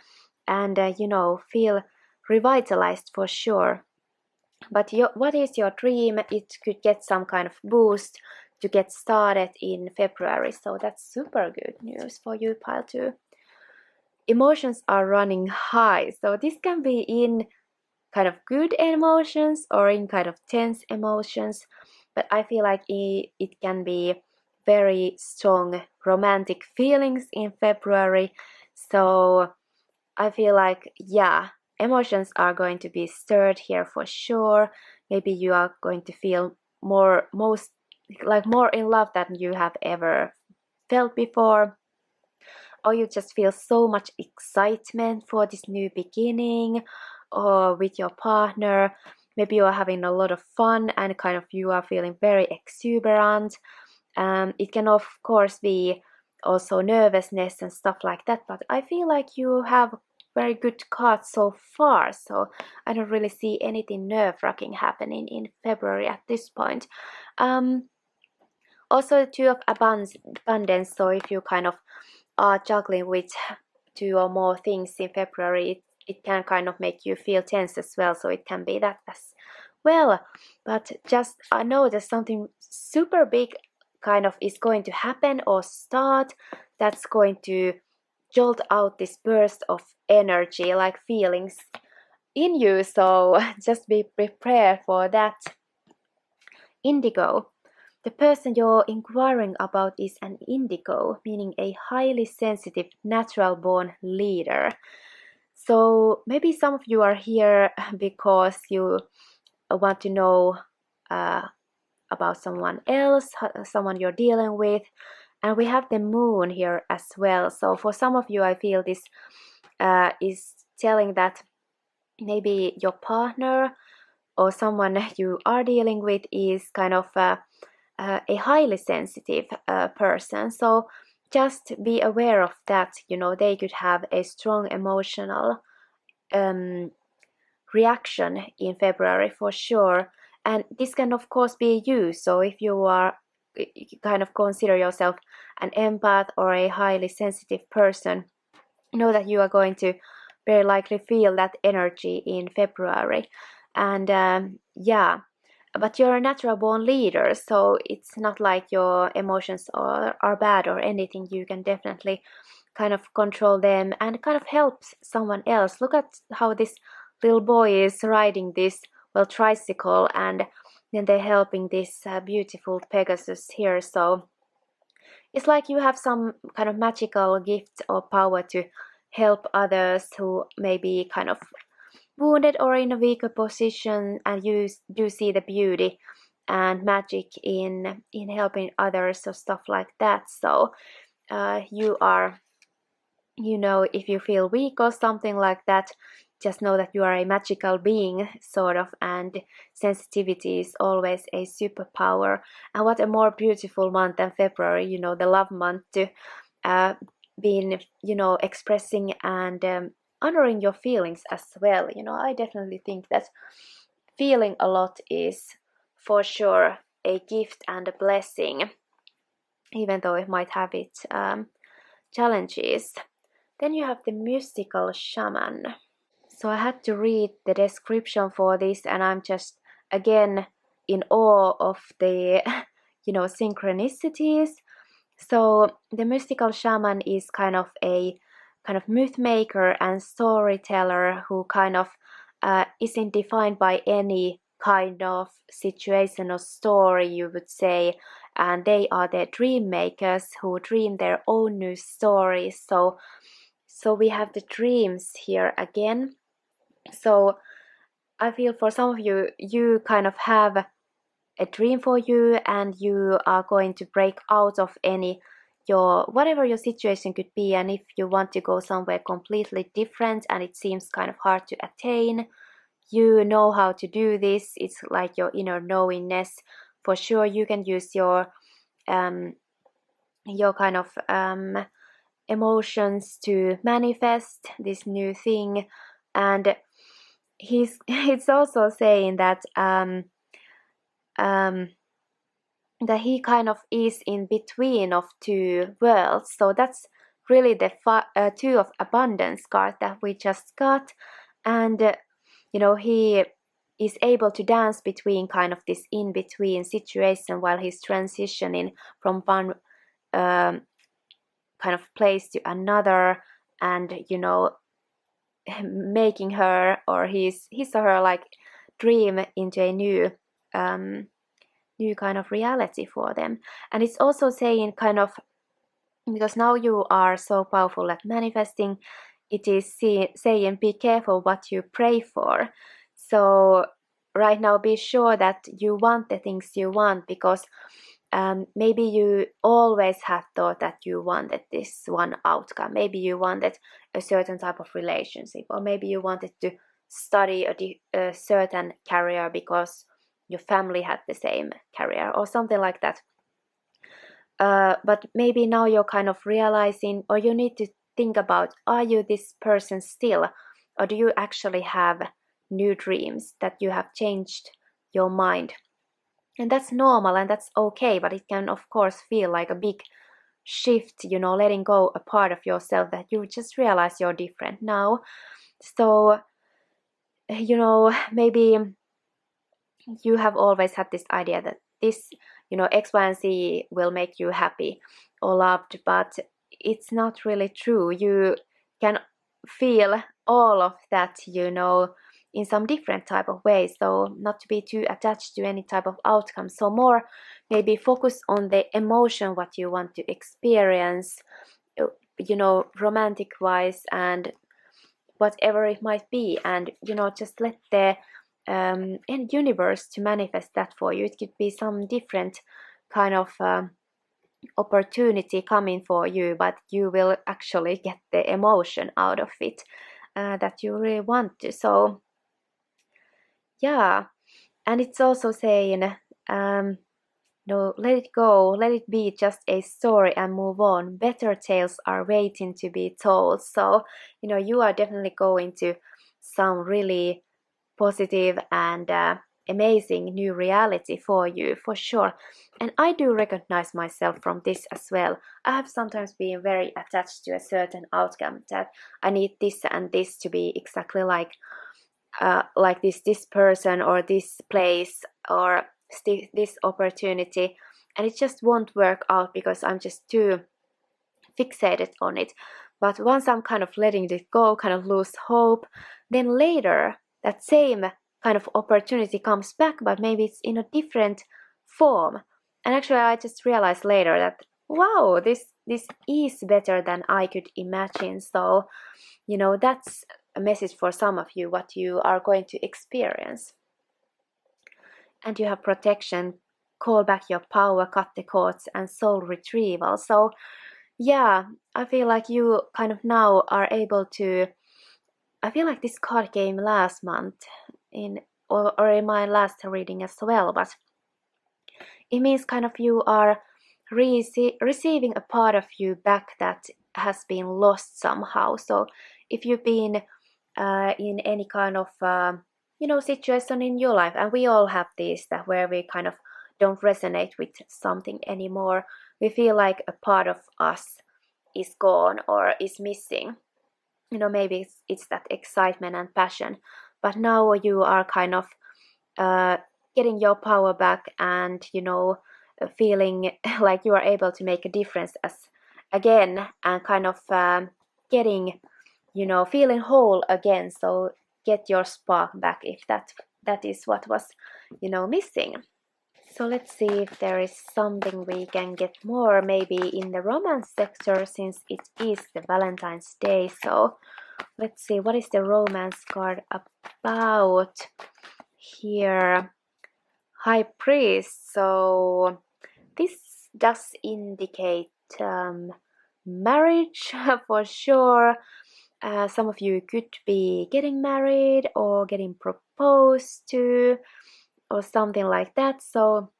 and you know, feel revitalized for sure. But what is your dream? It could get some kind of boost to get started in February. So that's super good news for you, pile 2. Emotions are running high. So this can be in kind of good emotions or in kind of tense emotions. But I feel like it can be very strong romantic feelings in February. So I feel like, yeah, emotions are going to be stirred here for sure. Maybe you are going to feel more in love than you have ever felt before, or you just feel so much excitement for this new beginning, or with your partner. Maybe you are having a lot of fun and kind of you are feeling very exuberant. It can of course be also nervousness and stuff like that, but I feel like you have very good cards so far, so I don't really see anything nerve-wracking happening in February at this point. Also, the Two of Abundance, so if you kind of are juggling with 2 or more things in February, it can kind of make you feel tense as well, so it can be that as well. But just I know that something super big kind of is going to happen or start, that's going to jolt out this burst of energy, like feelings in you. So just be prepared for that. Indigo. the person you're inquiring about is an indigo, meaning a highly sensitive, natural born leader. So maybe some of you are here because you want to know about someone else, someone you're dealing with. And we have the moon here as well. So for some of you, I feel this is telling that maybe your partner or someone you are dealing with is kind of a highly sensitive person. So just be aware of that. You know, they could have a strong emotional reaction in February for sure. And this can of course be you. So if you are you kind of consider yourself an empath or a highly sensitive person, know that you are going to very likely feel that energy in February. And yeah, but you're a natural born leader, so it's not like your emotions are bad or anything. You can definitely kind of control them and kind of help someone else. Look at how this little boy is riding this, well, tricycle, and then they're helping this beautiful Pegasus here. So it's like you have some kind of magical gift or power to help others who may be kind of wounded or in a weaker position, and you do see the beauty and magic in helping others or stuff like that. So you are, you know, if you feel weak or something like that, just know that you are a magical being, sort of, and sensitivity is always a superpower. And what a more beautiful month than February, you know, the love month, to being, you know, expressing and honoring your feelings as well. You know, I definitely think that feeling a lot is for sure a gift and a blessing, even though it might have its challenges. Then you have the mystical shaman. So I had to read the description for this, and I'm just again in awe of the you know, synchronicities. So the mystical shaman is kind of a kind of myth maker and storyteller who kind of isn't defined by any kind of situation or story, you would say. And they are the dream makers who dream their own new stories. So we have the dreams here again. So I feel for some of you, you kind of have a dream for you, and you are going to break out of any your whatever your situation could be. And if you want to go somewhere completely different and it seems kind of hard to attain, you know how to do this. It's like your inner knowingness. For sure you can use your kind of emotions to manifest this new thing. And it's also saying that that he kind of is in between of two worlds. So that's really the two of abundance card that we just got. And you know, he is able to dance between kind of this in between situation while he's transitioning from one kind of place to another, and you know, making her or his or her like dream into a new new kind of reality for them. And it's also saying kind of, because now you are so powerful at manifesting, it is saying be careful what you pray for. So right now be sure that you want the things you want, because maybe you always have thought that you wanted this one outcome. Maybe you wanted a certain type of relationship, or maybe you wanted to study a certain career because your family had the same career or something like that. But maybe now you're kind of realizing, or you need to think about, are you this person still, or do you actually have new dreams that you have changed your mind? And that's normal and that's okay, but it can of course feel like a big shift, you know, letting go a part of yourself that you just realize you're different now. So, you know, maybe you have always had this idea that this, you know, X, Y, and Z will make you happy or loved, but it's not really true. You can feel all of that, you know, in some different type of ways. So not to be too attached to any type of outcome. So more maybe focus on the emotion what you want to experience, romantic wise and whatever it might be, and just let the universe to manifest that for you. It could be some different kind of opportunity coming for you, but you will actually get the emotion out of it that you really want to. So yeah, and it's also saying no, let it go, let it be just a story and move on. Better tales are waiting to be told. So you are definitely going to some really positive and amazing new reality for you, for sure. And I do recognize myself from this as well. I have sometimes been very attached to a certain outcome, that I need this and this to be exactly like this person or this place or this opportunity, and it just won't work out because I'm just too fixated on it. But once I'm kind of letting it go, kind of lose hope, then later that same kind of opportunity comes back, but maybe it's in a different form. And actually I just realized later that wow, this is better than I could imagine. So that's a message for some of you what you are going to experience. And you have protection, call back your power, cut the cords, and soul retrieval. So yeah, I feel like you kind of now are able to, I feel like this card came last month or in my last reading as well, but it means kind of you are receiving a part of you back that has been lost somehow. So if you've been in any kind of situation in your life, and we all have this, that where we kind of don't resonate with something anymore, we feel like a part of us is gone or is missing. Maybe it's that excitement and passion, but now you are kind of getting your power back, and feeling like you are able to make a difference as again, and kind of getting feeling whole again. So get your spark back if that is what was missing. So let's see if there is something we can get more, maybe in the romance sector, since it is the Valentine's Day. So let's see, what is the romance card about here? High Priest. So this does indicate marriage for sure. Some of you could be getting married or getting proposed to or something like that. So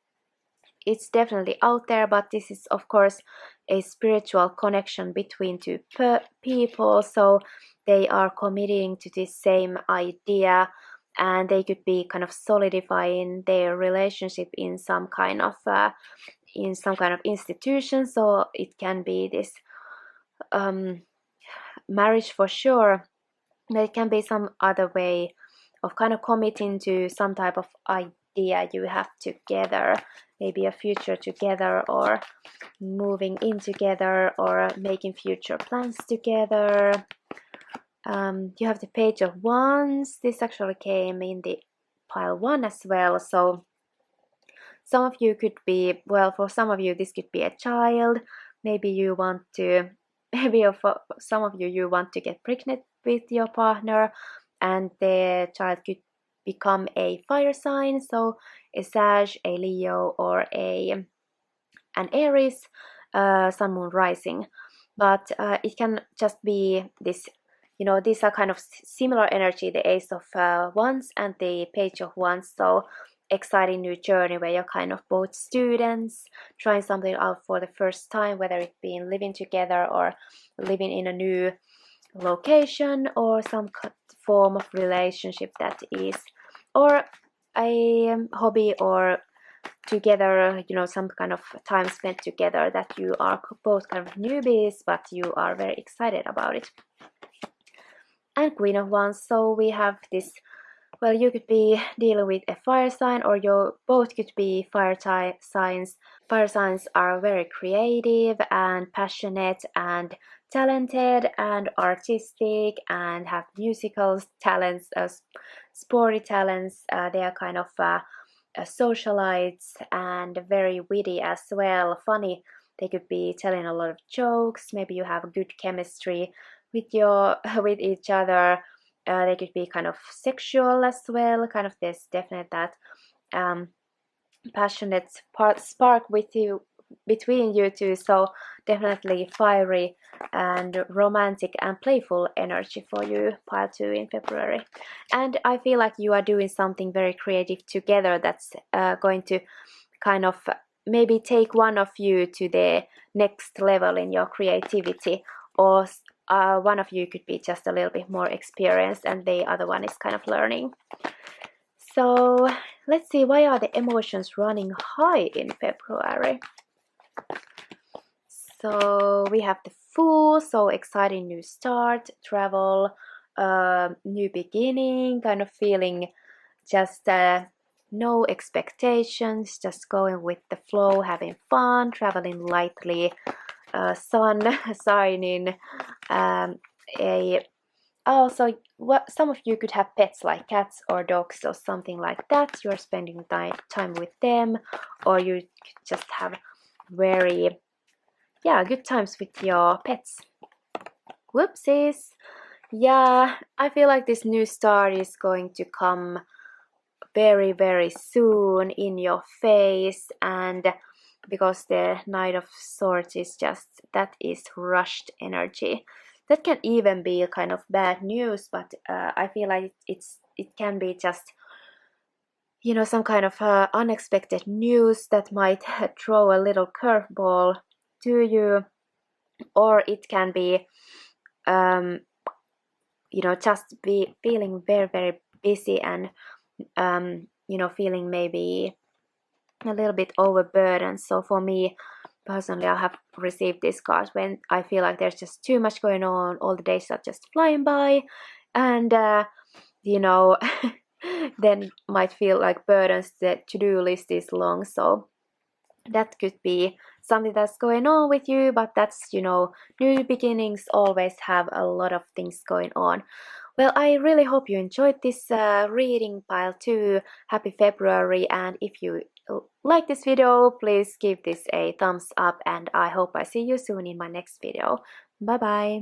it's definitely out there, but this is of course a spiritual connection between two people. So they are committing to this same idea, and they could be kind of solidifying their relationship in some kind of institution. So it can be this marriage for sure. There can be some other way of kind of committing to some type of idea you have together, maybe a future together, or moving in together, or making future plans together. You have the Page of Wands. This actually came in the pile 1 as well. So some of you could be, well, for some of you this could be a child. Maybe you want to, maybe for some of you, you want to get pregnant with your partner, and the child could become a fire sign. So a Sag, a Leo, or an Aries, Sun, Moon, Rising. But it can just be this, these are kind of similar energy, the Ace of Wands and the Page of Wands. So exciting new journey where you're kind of both students trying something out for the first time, whether it be living together or living in a new location, or some form of relationship that is, or a hobby, or together, some kind of time spent together that you are both kind of newbies, but you are very excited about it. And Queen of Wands. So we have this, well, you could be dealing with a fire sign, or you both could be fire signs. Fire signs are very creative and passionate and talented and artistic, and have musical talents, sporty talents. They are kind of socialites and very witty as well, funny. They could be telling a lot of jokes. Maybe you have good chemistry with your with each other. They could be kind of sexual as well. Kind of there's definitely that um, passionate spark with you between you two. So definitely fiery and romantic and playful energy for you, pile 2 in February. And I feel like you are doing something very creative together that's going to kind of maybe take one of you to the next level in your creativity, or one of you could be just a little bit more experienced and the other one is kind of learning. So let's see, why are the emotions running high in February? So we have the Fool, so exciting new start, travel, new beginning, kind of feeling just no expectations, just going with the flow, having fun, traveling lightly, sun shining, also some of you could have pets like cats or dogs or something like that. You're spending time with them, or you could just have very good times with your pets. Whoopsies. Yeah, I feel like this new start is going to come very, very soon in your face, and because the Knight of Swords is just, that is rushed energy. That can even be a kind of bad news, but I feel like it can be just, you know, some kind of unexpected news that might throw a little curveball to you, or it can be you know, just be feeling very, very busy and you know, feeling maybe a little bit overburdened. So for me personally, I have received this card when I feel like there's just too much going on, all the days are just flying by, and you know, then might feel like burdens, the to-do list is long. So that could be something that's going on with you, but that's, you know, new beginnings always have a lot of things going on. Well, I really hope you enjoyed this reading, pile 2. Happy February, and if you like this video, please give this a thumbs up, and I hope I see you soon in my next video. Bye bye.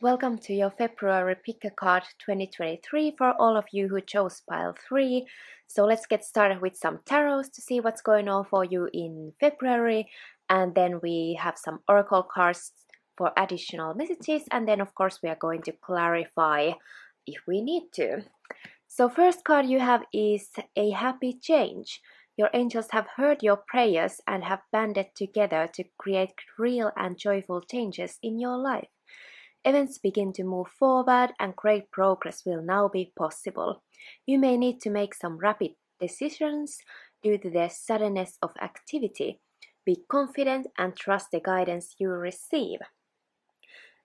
Welcome to your February Pick a Card 2023 for all of you who chose pile 3. So let's get started with some tarots to see what's going on for you in February, and then we have some oracle cards for additional messages, and then of course we are going to clarify if we need to. So first card you have is a happy change. Your angels have heard your prayers and have banded together to create real and joyful changes in your life. Events begin to move forward and great progress will now be possible. You may need to make some rapid decisions due to the suddenness of activity. Be confident and trust the guidance you receive.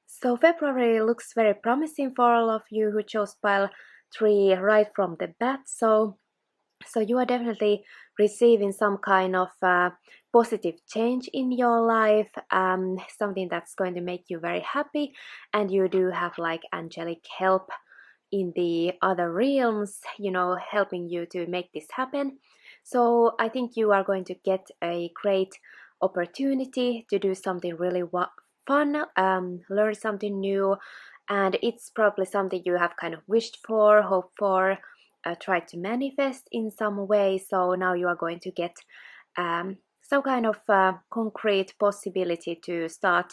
So February looks very promising for all of you who chose pile 3 right from the bat. So you are definitely receiving some kind of positive change in your life, something that's going to make you very happy, and you do have like angelic help in the other realms, you know, helping you to make this happen. So I think you are going to get a great opportunity to do something really fun, learn something new, and it's probably something you have kind of wished for, hoped for, tried to manifest in some way. So now you are going to get some kind of concrete possibility to start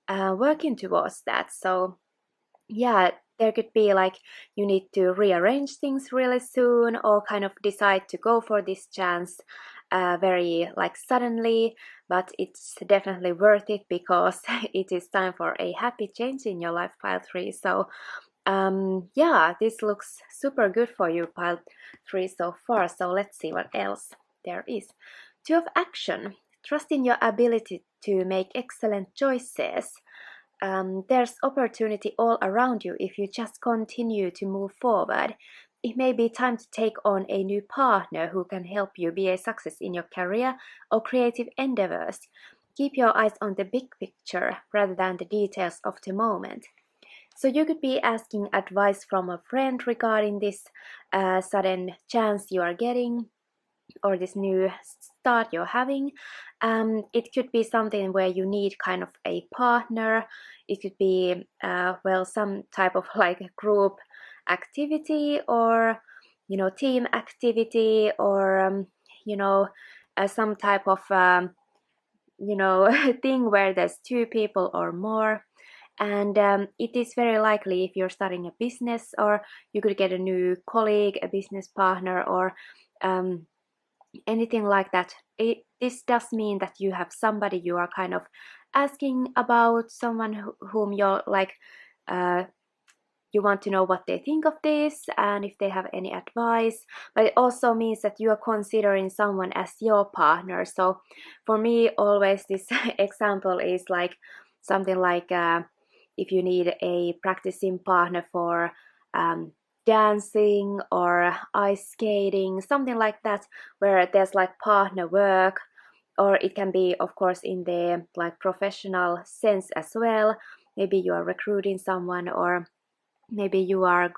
working towards that. So yeah, there could be like you need to rearrange things really soon, or kind of decide to go for this chance very like suddenly, but it's definitely worth it because it is time for a happy change in your life, pile 3. So yeah, this looks super good for you, pile 3 so far. So let's see what else there is. 2 of action. Trust in your ability to make excellent choices. There's opportunity all around you if you just continue to move forward. It may be time to take on a new partner who can help you be a success in your career or creative endeavors. Keep your eyes on the big picture rather than the details of the moment. So you could be asking advice from a friend regarding this sudden chance you are getting. or this new start you're having. It could be something where you need kind of a partner. It could be well, some type of like group activity, or team activity, or some type of thing where there's two people or more. And it is very likely if you're starting a business, or you could get a new colleague, a business partner, or um, anything like that. This does mean that you have somebody you are kind of asking about, someone whom you're like, you want to know what they think of this and if they have any advice. But it also means that you are considering someone as your partner. So for me, always this example is like something like if you need a practicing partner for dancing or ice skating, something like that, where there's like partner work. Or it can be, of course, in the like professional sense as well. Maybe you are recruiting someone, or maybe you are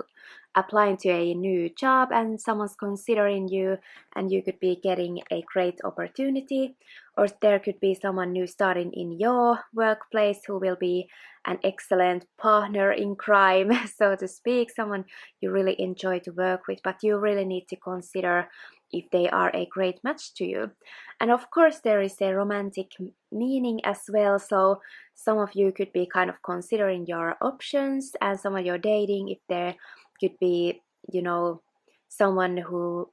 applying to a new job and someone's considering you, and you could be getting a great opportunity. Or there could be someone new starting in your workplace who will be an excellent partner in crime, so to speak, someone you really enjoy to work with, but you really need to consider if they are a great match to you. And of course there is a romantic meaning as well, so some of you could be kind of considering your options, and some of your dating, if there could be, someone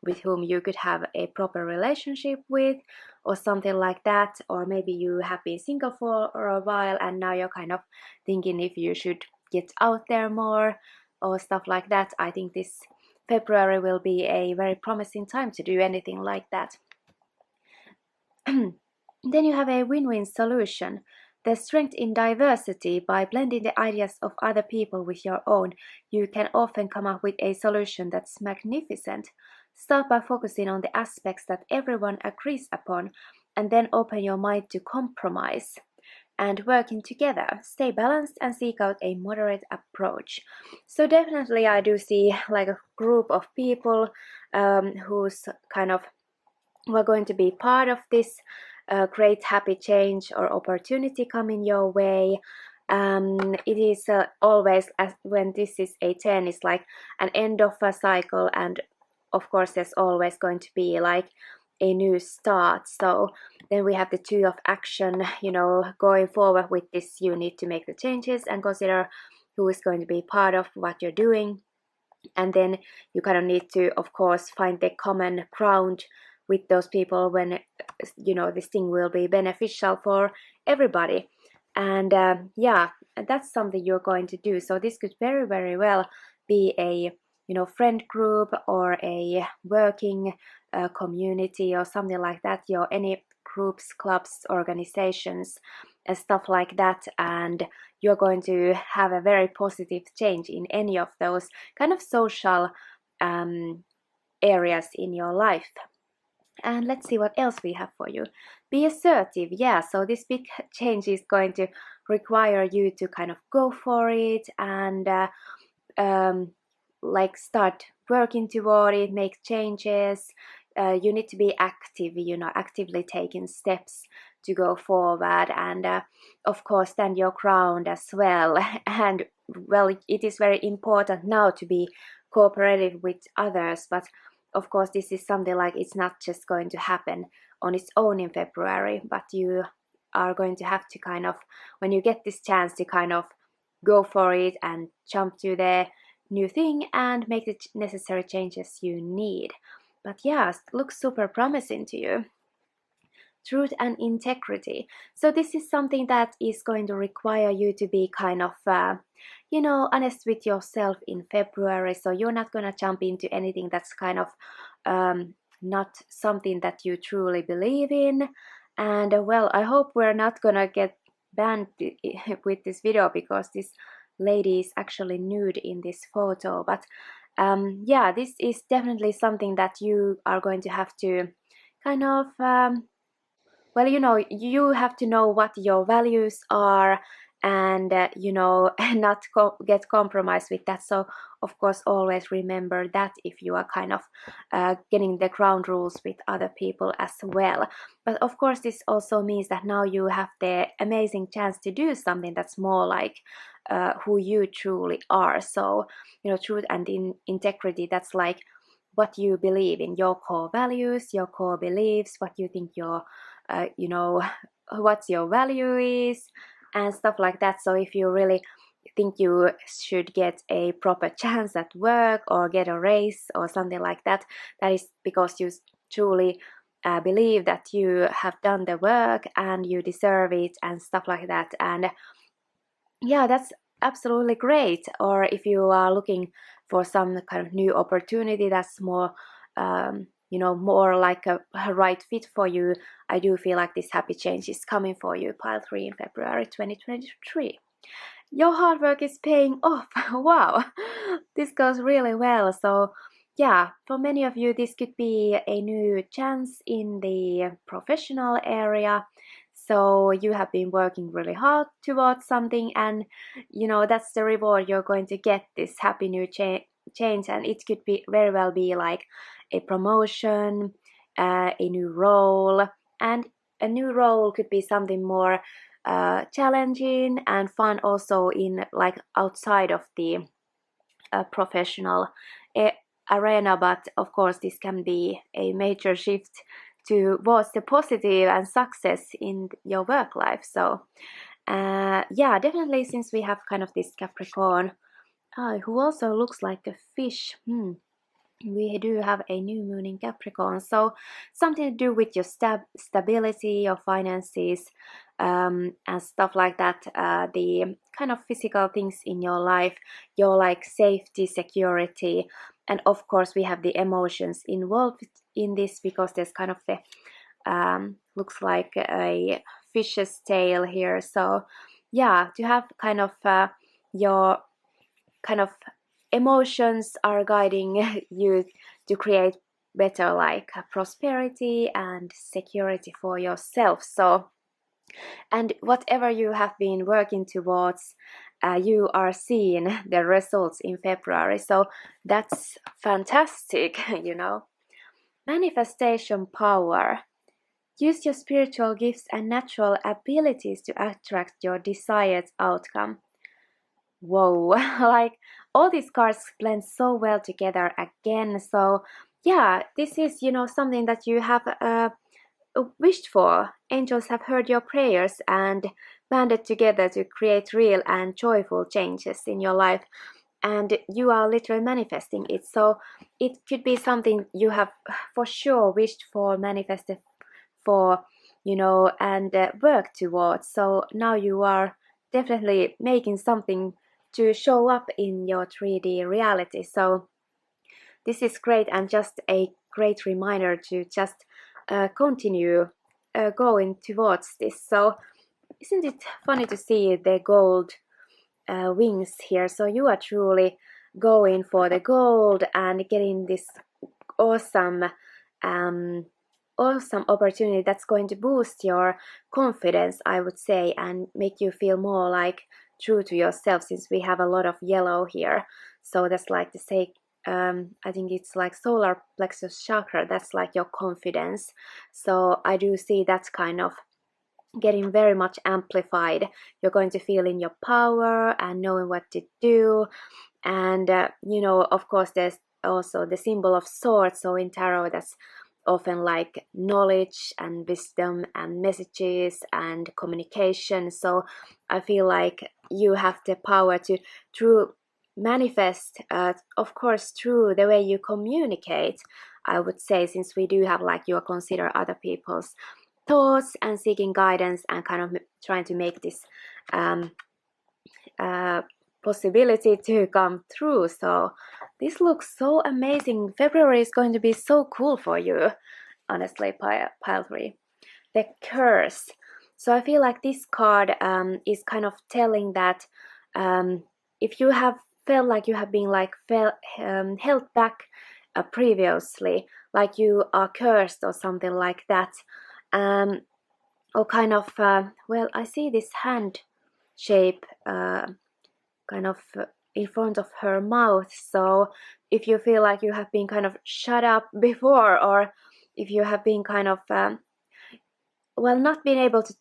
with whom you could have a proper relationship with, or something like that. Or maybe you have been single for a while and now you're kind of thinking if you should get out there more, or stuff like that. I think this February will be a very promising time to do anything like that. Then you have a win-win solution. There's strength in diversity. By blending the ideas of other people with your own, you can often come up with a solution that's magnificent. Start by focusing on the aspects that everyone agrees upon, and then open your mind to compromise and working together. Stay balanced and seek out a moderate approach. So definitely I do see like a group of people who's kind of who are going to be part of this great happy change or opportunity coming your way. It is always, as when this is a 10, it's like an end of a cycle, and of course there's always going to be like a new start. So then we have the 2 of action, going forward with this. You need to make the changes and consider who is going to be part of what you're doing, and then you kind of need to, of course, find the common ground with those people when this thing will be beneficial for everybody. And yeah, that's something you're going to do. So this could very, very well be a friend group, or a working community, or something like that. Any groups, clubs, organizations, and stuff like that. And you're going to have a very positive change in any of those kind of social areas in your life. And let's see what else we have for you. Be assertive. Yeah, so this big change is going to require you to kind of go for it, and like start working toward it, make changes. You need to be active, actively taking steps to go forward, and of course stand your ground as well. And well, it is very important now to be cooperative with others, but of course this is something like, it's not just going to happen on its own in February, but you are going to have to kind of, when you get this chance, to kind of go for it and jump to the new thing and make the necessary changes you need. But yeah, looks super promising to you. Truth and integrity. So this is something that is going to require you to be kind of honest with yourself in February. So you're not going to jump into anything that's kind of not something that you truly believe in. And well, I hope we're not gonna get banned with this video, because this lady is actually nude in this photo. But yeah, this is definitely something that you are going to have to kind of well, you have to know what your values are, and not get compromised with that. So of course always remember that if you are kind of getting the ground rules with other people as well. But of course this also means that now you have the amazing chance to do something that's more like who you truly are. So truth and integrity, that's like what you believe in, your core values, your core beliefs, what you think your what your value is, and stuff like that. So if you really think you should get a proper chance at work or get a raise or something like that, that is because you truly believe that you have done the work and you deserve it and stuff like that. And yeah, that's absolutely great. Or if you are looking for some kind of new opportunity that's more more like a right fit for you, I do feel like this happy change is coming for you, pile 3, in February 2023. Your hard work is paying off. Wow, this goes really well. So yeah, for many of you this could be a new chance in the professional area. So you have been working really hard towards something, and that's the reward you're going to get, this happy new change. And it could be very well be like a promotion, a new role. And a new role could be something more challenging and fun, also in like outside of the professional arena. But of course this can be a major shift towards the positive and success in your work life. So yeah, definitely, since we have kind of this Capricorn who also looks like a fish, we do have a new moon in Capricorn. So something to do with your stability, your finances, and stuff like that. The kind of physical things in your life, your like safety, security, and of course we have the emotions involved in this, because there's kind of the looks like a fish's tail here. So yeah, to have kind of your kind of emotions are guiding you to create better like prosperity and security for yourself. So, and whatever you have been working towards, you are seeing the results in February. So that's fantastic. Manifestation power. Use your spiritual gifts and natural abilities to attract your desired outcome. Whoa, like all these cards blend so well together again. So yeah, this is something that you have wished for. Angels have heard your prayers and banded together to create real and joyful changes in your life, and you are literally manifesting it. So it could be something you have for sure wished for, manifested for, and worked towards. So now you are definitely making something to show up in your 3D reality. So this is great, and just a great reminder to just continue going towards this. So isn't it funny to see the gold wings here? So you are truly going for the gold and getting this awesome awesome opportunity that's going to boost your confidence, I would say, and make you feel more like true to yourself, since we have a lot of yellow here. So that's like the say I think it's like solar plexus chakra, that's like your confidence. So I do see that's kind of getting very much amplified. You're going to feel in your power and knowing what to do. And of course there's also the symbol of swords. So in tarot that's often like knowledge and wisdom and messages and communication. So I feel like you have the power to through manifest, of course through the way you communicate, I would say, since we do have like you consider other people's thoughts and seeking guidance and kind of trying to make this possibility to come through. So this looks so amazing. February is going to be so cool for you, honestly, pile 3. The curse. So I feel like this card is kind of telling that if you have felt like you have been like held back previously, like you are cursed or something like that, or kind of well, I see this hand shape kind of in front of her mouth. So if you feel like you have been kind of shut up before, or if you have been kind of not being able to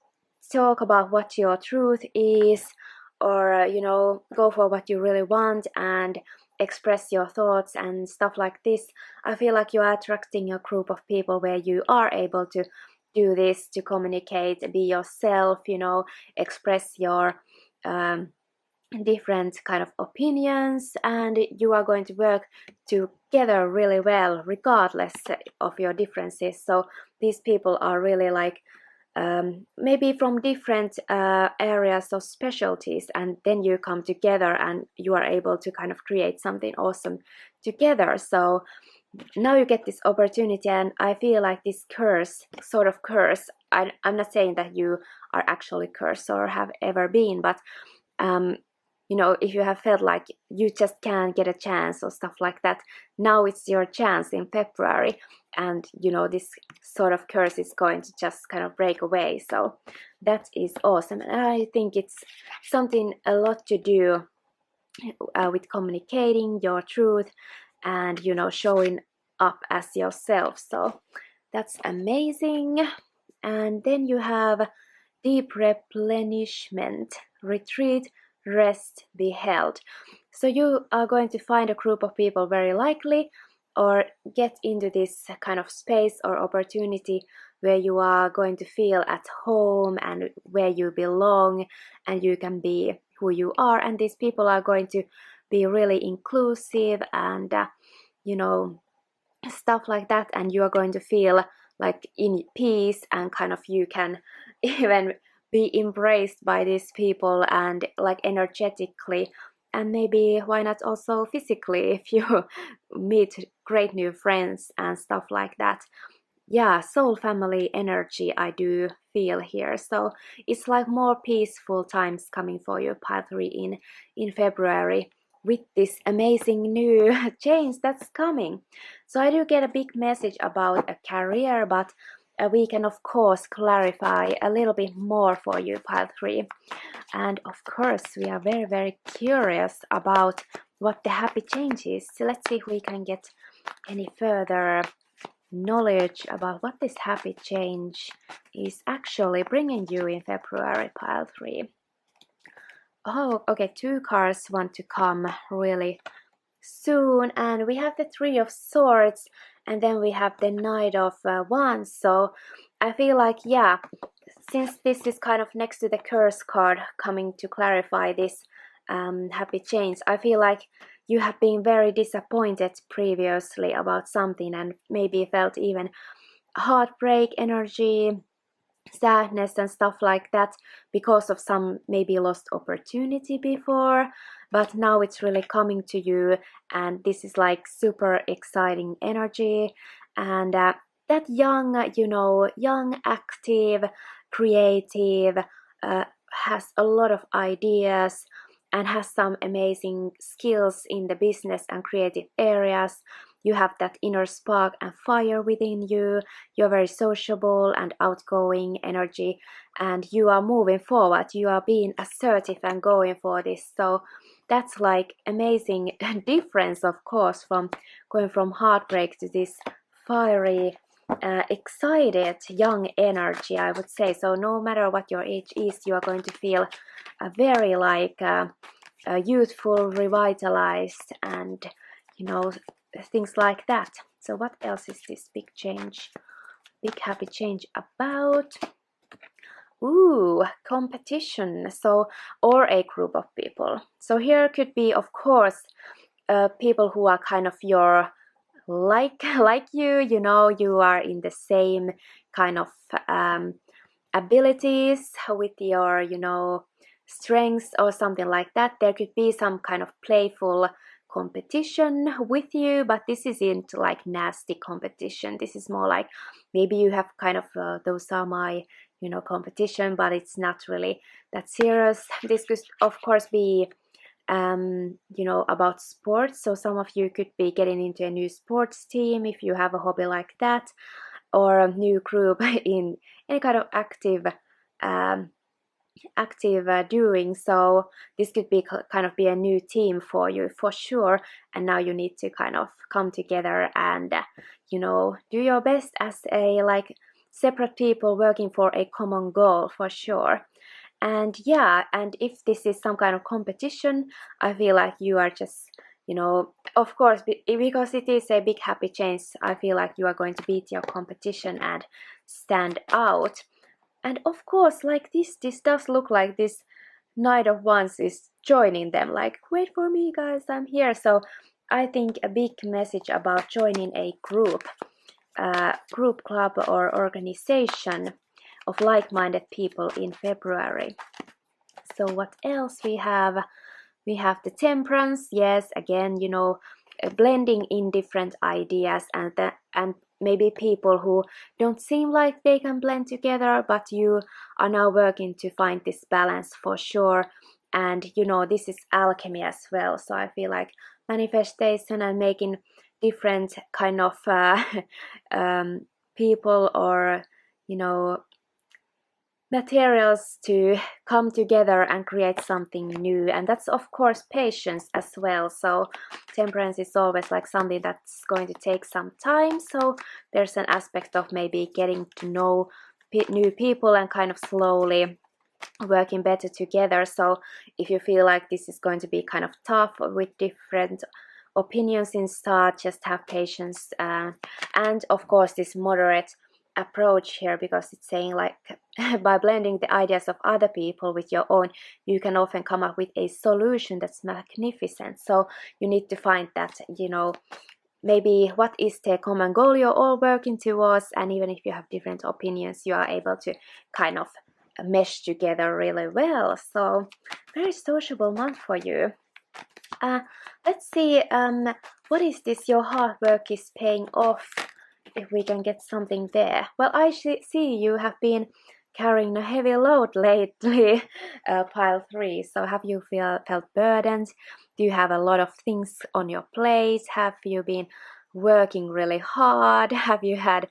talk about what your truth is, or go for what you really want and express your thoughts and stuff like this, I feel like you are attracting a group of people where you are able to do this, to communicate, be yourself, express your different kind of opinions, and you are going to work together really well regardless of your differences. So these people are really like maybe from different areas of specialties, and then you come together and you are able to kind of create something awesome together. So now you get this opportunity, and I feel like this sort of curse, I'm not saying that you are actually cursed or have ever been, but if you have felt like you just can't get a chance or stuff like that, now it's your chance in February, and this sort of curse is going to just kind of break away. So that is awesome, and I think it's something a lot to do with communicating your truth and showing up as yourself. So that's amazing. And then you have deep replenishment, retreat, rest, be held. So you are going to find a group of people very likely, or get into this kind of space or opportunity where you are going to feel at home and where you belong and you can be who you are, and these people are going to be really inclusive and stuff like that, and you are going to feel like in peace, and kind of you can even be embraced by these people, and like energetically, and maybe why not also physically if you meet great new friends and stuff like that. Yeah, soul family energy I do feel here. So it's like more peaceful times coming for you, pile 3 in February, with this amazing new change that's coming. So I do get a big message about a career, but we can of course clarify a little bit more for you, pile 3. And of course we are very, very curious about what the happy change is. So let's see if we can get any further knowledge about what this happy change is actually bringing you in February, pile 3. Oh, okay, 2 cards want to come really soon, and we have the 3 of Swords, and then we have the Knight of Wands. So I feel like, yeah, since this is kind of next to the curse card coming to clarify this happy change, I feel like you have been very disappointed previously about something, and maybe felt even heartbreak energy, sadness and stuff like that, because of some maybe lost opportunity before, but now it's really coming to you, and this is like super exciting energy, and that young, active, creative, has a lot of ideas and has some amazing skills in the business and creative areas. You have that inner spark and fire within you. You're very sociable and outgoing energy, and you are moving forward. You are being assertive and going for this. So that's like amazing difference, of course, from going from heartbreak to this fiery, excited young energy, I would say. So no matter what your age is, you are going to feel very like youthful, revitalized, and things like that. So what else is this big happy change about? Ooh, competition. So, or a group of people. So here could be, of course, people who are kind of your like you. You are in the same kind of abilities with your strengths or something like that. There could be some kind of playful competition with you, but this isn't like nasty competition. This is more like maybe you have kind of those are my competition, but it's not really that serious. This could of course be about sports. So some of you could be getting into a new sports team if you have a hobby like that, or a new group in any kind of active doing. So this could be kind of be a new team for you for sure, and now you need to kind of come together and do your best as a like separate people working for a common goal for sure. And yeah, and if this is some kind of competition, I feel like you are just of course, because it is a big happy change, I feel like you are going to beat your competition and stand out. And of course, like this does look like this Knight of Wands is joining them, like, wait for me, guys, I'm here. So I think a big message about joining a group, club, or organization of like-minded people in February. So what else we have? We have the Temperance. Yes, again, blending in different ideas and maybe people who don't seem like they can blend together, but you are now working to find this balance for sure. And this is alchemy as well. So I feel like manifestation and making different kind of people or materials to come together and create something new. And that's of course patience as well. So temperance is always like something that's going to take some time, so there's an aspect of maybe getting to know new people and kind of slowly working better together. So if you feel like this is going to be kind of tough with different opinions in start, just have patience, and of course this moderate approach here, because it's saying like by blending the ideas of other people with your own, you can often come up with a solution that's magnificent. So you need to find that maybe what is the common goal you're all working towards, and even if you have different opinions, you are able to kind of mesh together really well. So very sociable month for you. Let's see, what is this? Your hard work is paying off. If we can get something there. Well, I see you have been carrying a heavy load lately, pile 3. So have you felt burdened? Do you have a lot of things on your plate? Have you been working really hard? Have you had,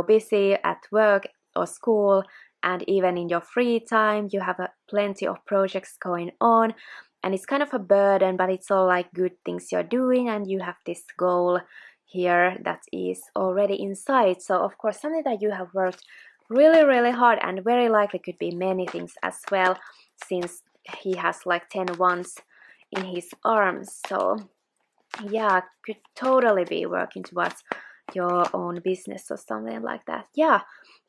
busy at work or school? And even in your free time, you have plenty of projects going on. And it's kind of a burden, but it's all like good things you're doing, and you have this goal here that is already inside. So of course something that you have worked really hard, and very likely could be many things as well, since he has like 10 wands in his arms. So yeah, could totally be working towards your own business or something like that. Yeah,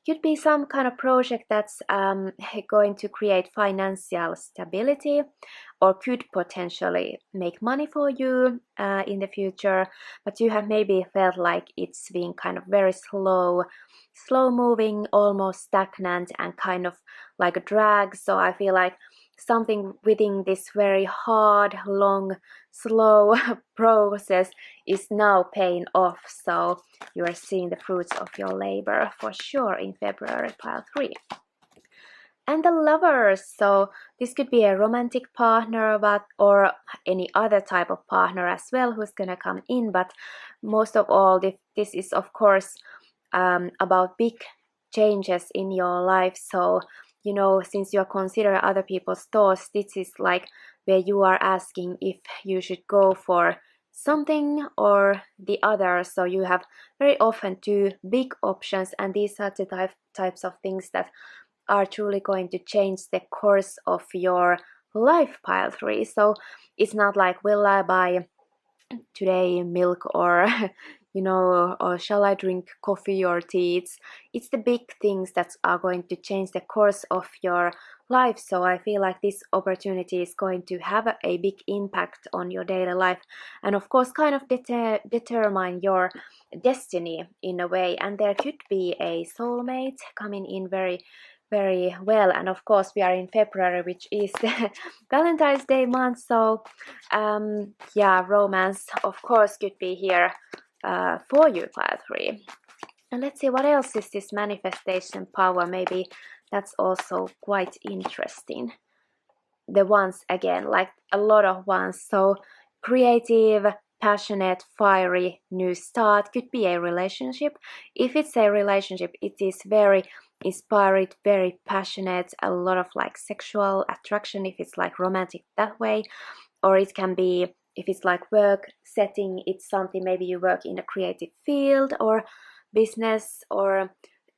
could be some kind of project that's going to create financial stability, or could potentially make money for you in the future, but you have maybe felt like it's being kind of very slow moving, almost stagnant, and kind of like a drag. So I feel like something within this very hard, long, slow process is now paying off. So you are seeing the fruits of your labor for sure in February, pile 3. And the Lovers, so this could be a romantic partner, or any other type of partner as well who's gonna come in. But most of all, this is of course about big changes in your life. So since you're considering other people's thoughts, this is like where you are asking if you should go for something or the other. So you have very often two big options, and these are the types of things that are truly going to change the course of your life, pile 3. So it's not like, will I buy today milk, or or shall I drink coffee or tea? It's the big things that are going to change the course of your life. So I feel like this opportunity is going to have a big impact on your daily life, and of course kind of determine your destiny in a way. And there could be a soulmate coming in very well. And of course we are in February, which is Valentine's Day month. So yeah, romance of course could be here for you, pile 3. And let's see, what else is this manifestation power? Maybe that's also quite interesting. The ones again, like a lot of ones. So creative, passionate, fiery, new start. Could be a relationship. If it's a relationship, it is very inspired, very passionate, a lot of like sexual attraction if it's like romantic that way, or it can be if it's like work setting, it's something maybe you work in a creative field or business or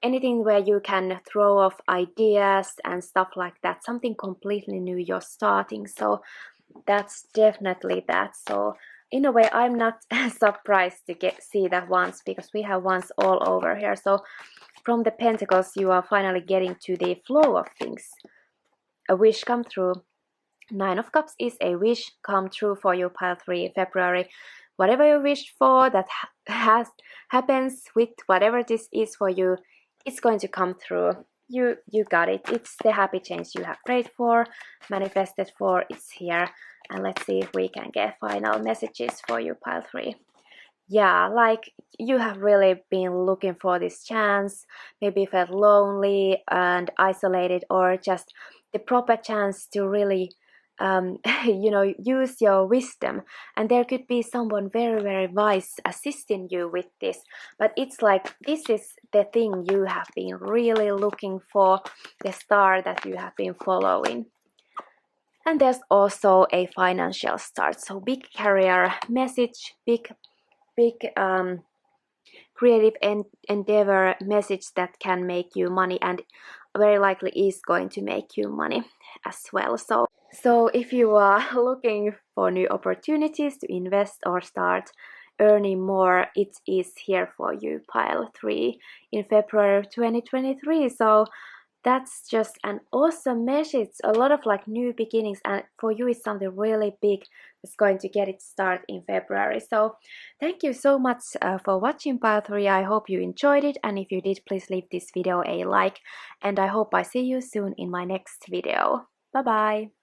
anything where you can throw off ideas and stuff like that, something completely new you're starting. So that's definitely that. So in a way I'm not surprised to see that once, because we have once all over here. So from the Pentacles you are finally getting to the flow of things, a wish come true. Nine of Cups is a wish come true for you, pile 3, February. Whatever you wished for that happens with whatever this is for you, it's going to come through. You got it. It's the happy change you have prayed for, manifested for. It's here. And let's see if we can get final messages for you, pile 3. Yeah, like you have really been looking for this chance, maybe felt lonely and isolated, or just the proper chance to really use your wisdom. And there could be someone very, very wise assisting you with this, but it's like this is the thing you have been really looking for, the star that you have been following. And there's also a financial start, so big career message, big creative endeavor message that can make you money, and very likely is going to make you money as well. So if you are looking for new opportunities to invest or start earning more, it is here for you, pile 3, in February 2023. So that's just an awesome message, a lot of like new beginnings, and for you it's something really big that's going to get it started in February. So thank you so much for watching, pile 3. I hope you enjoyed it, and if you did, please leave this video a like, and I hope I see you soon in my next video. Bye bye.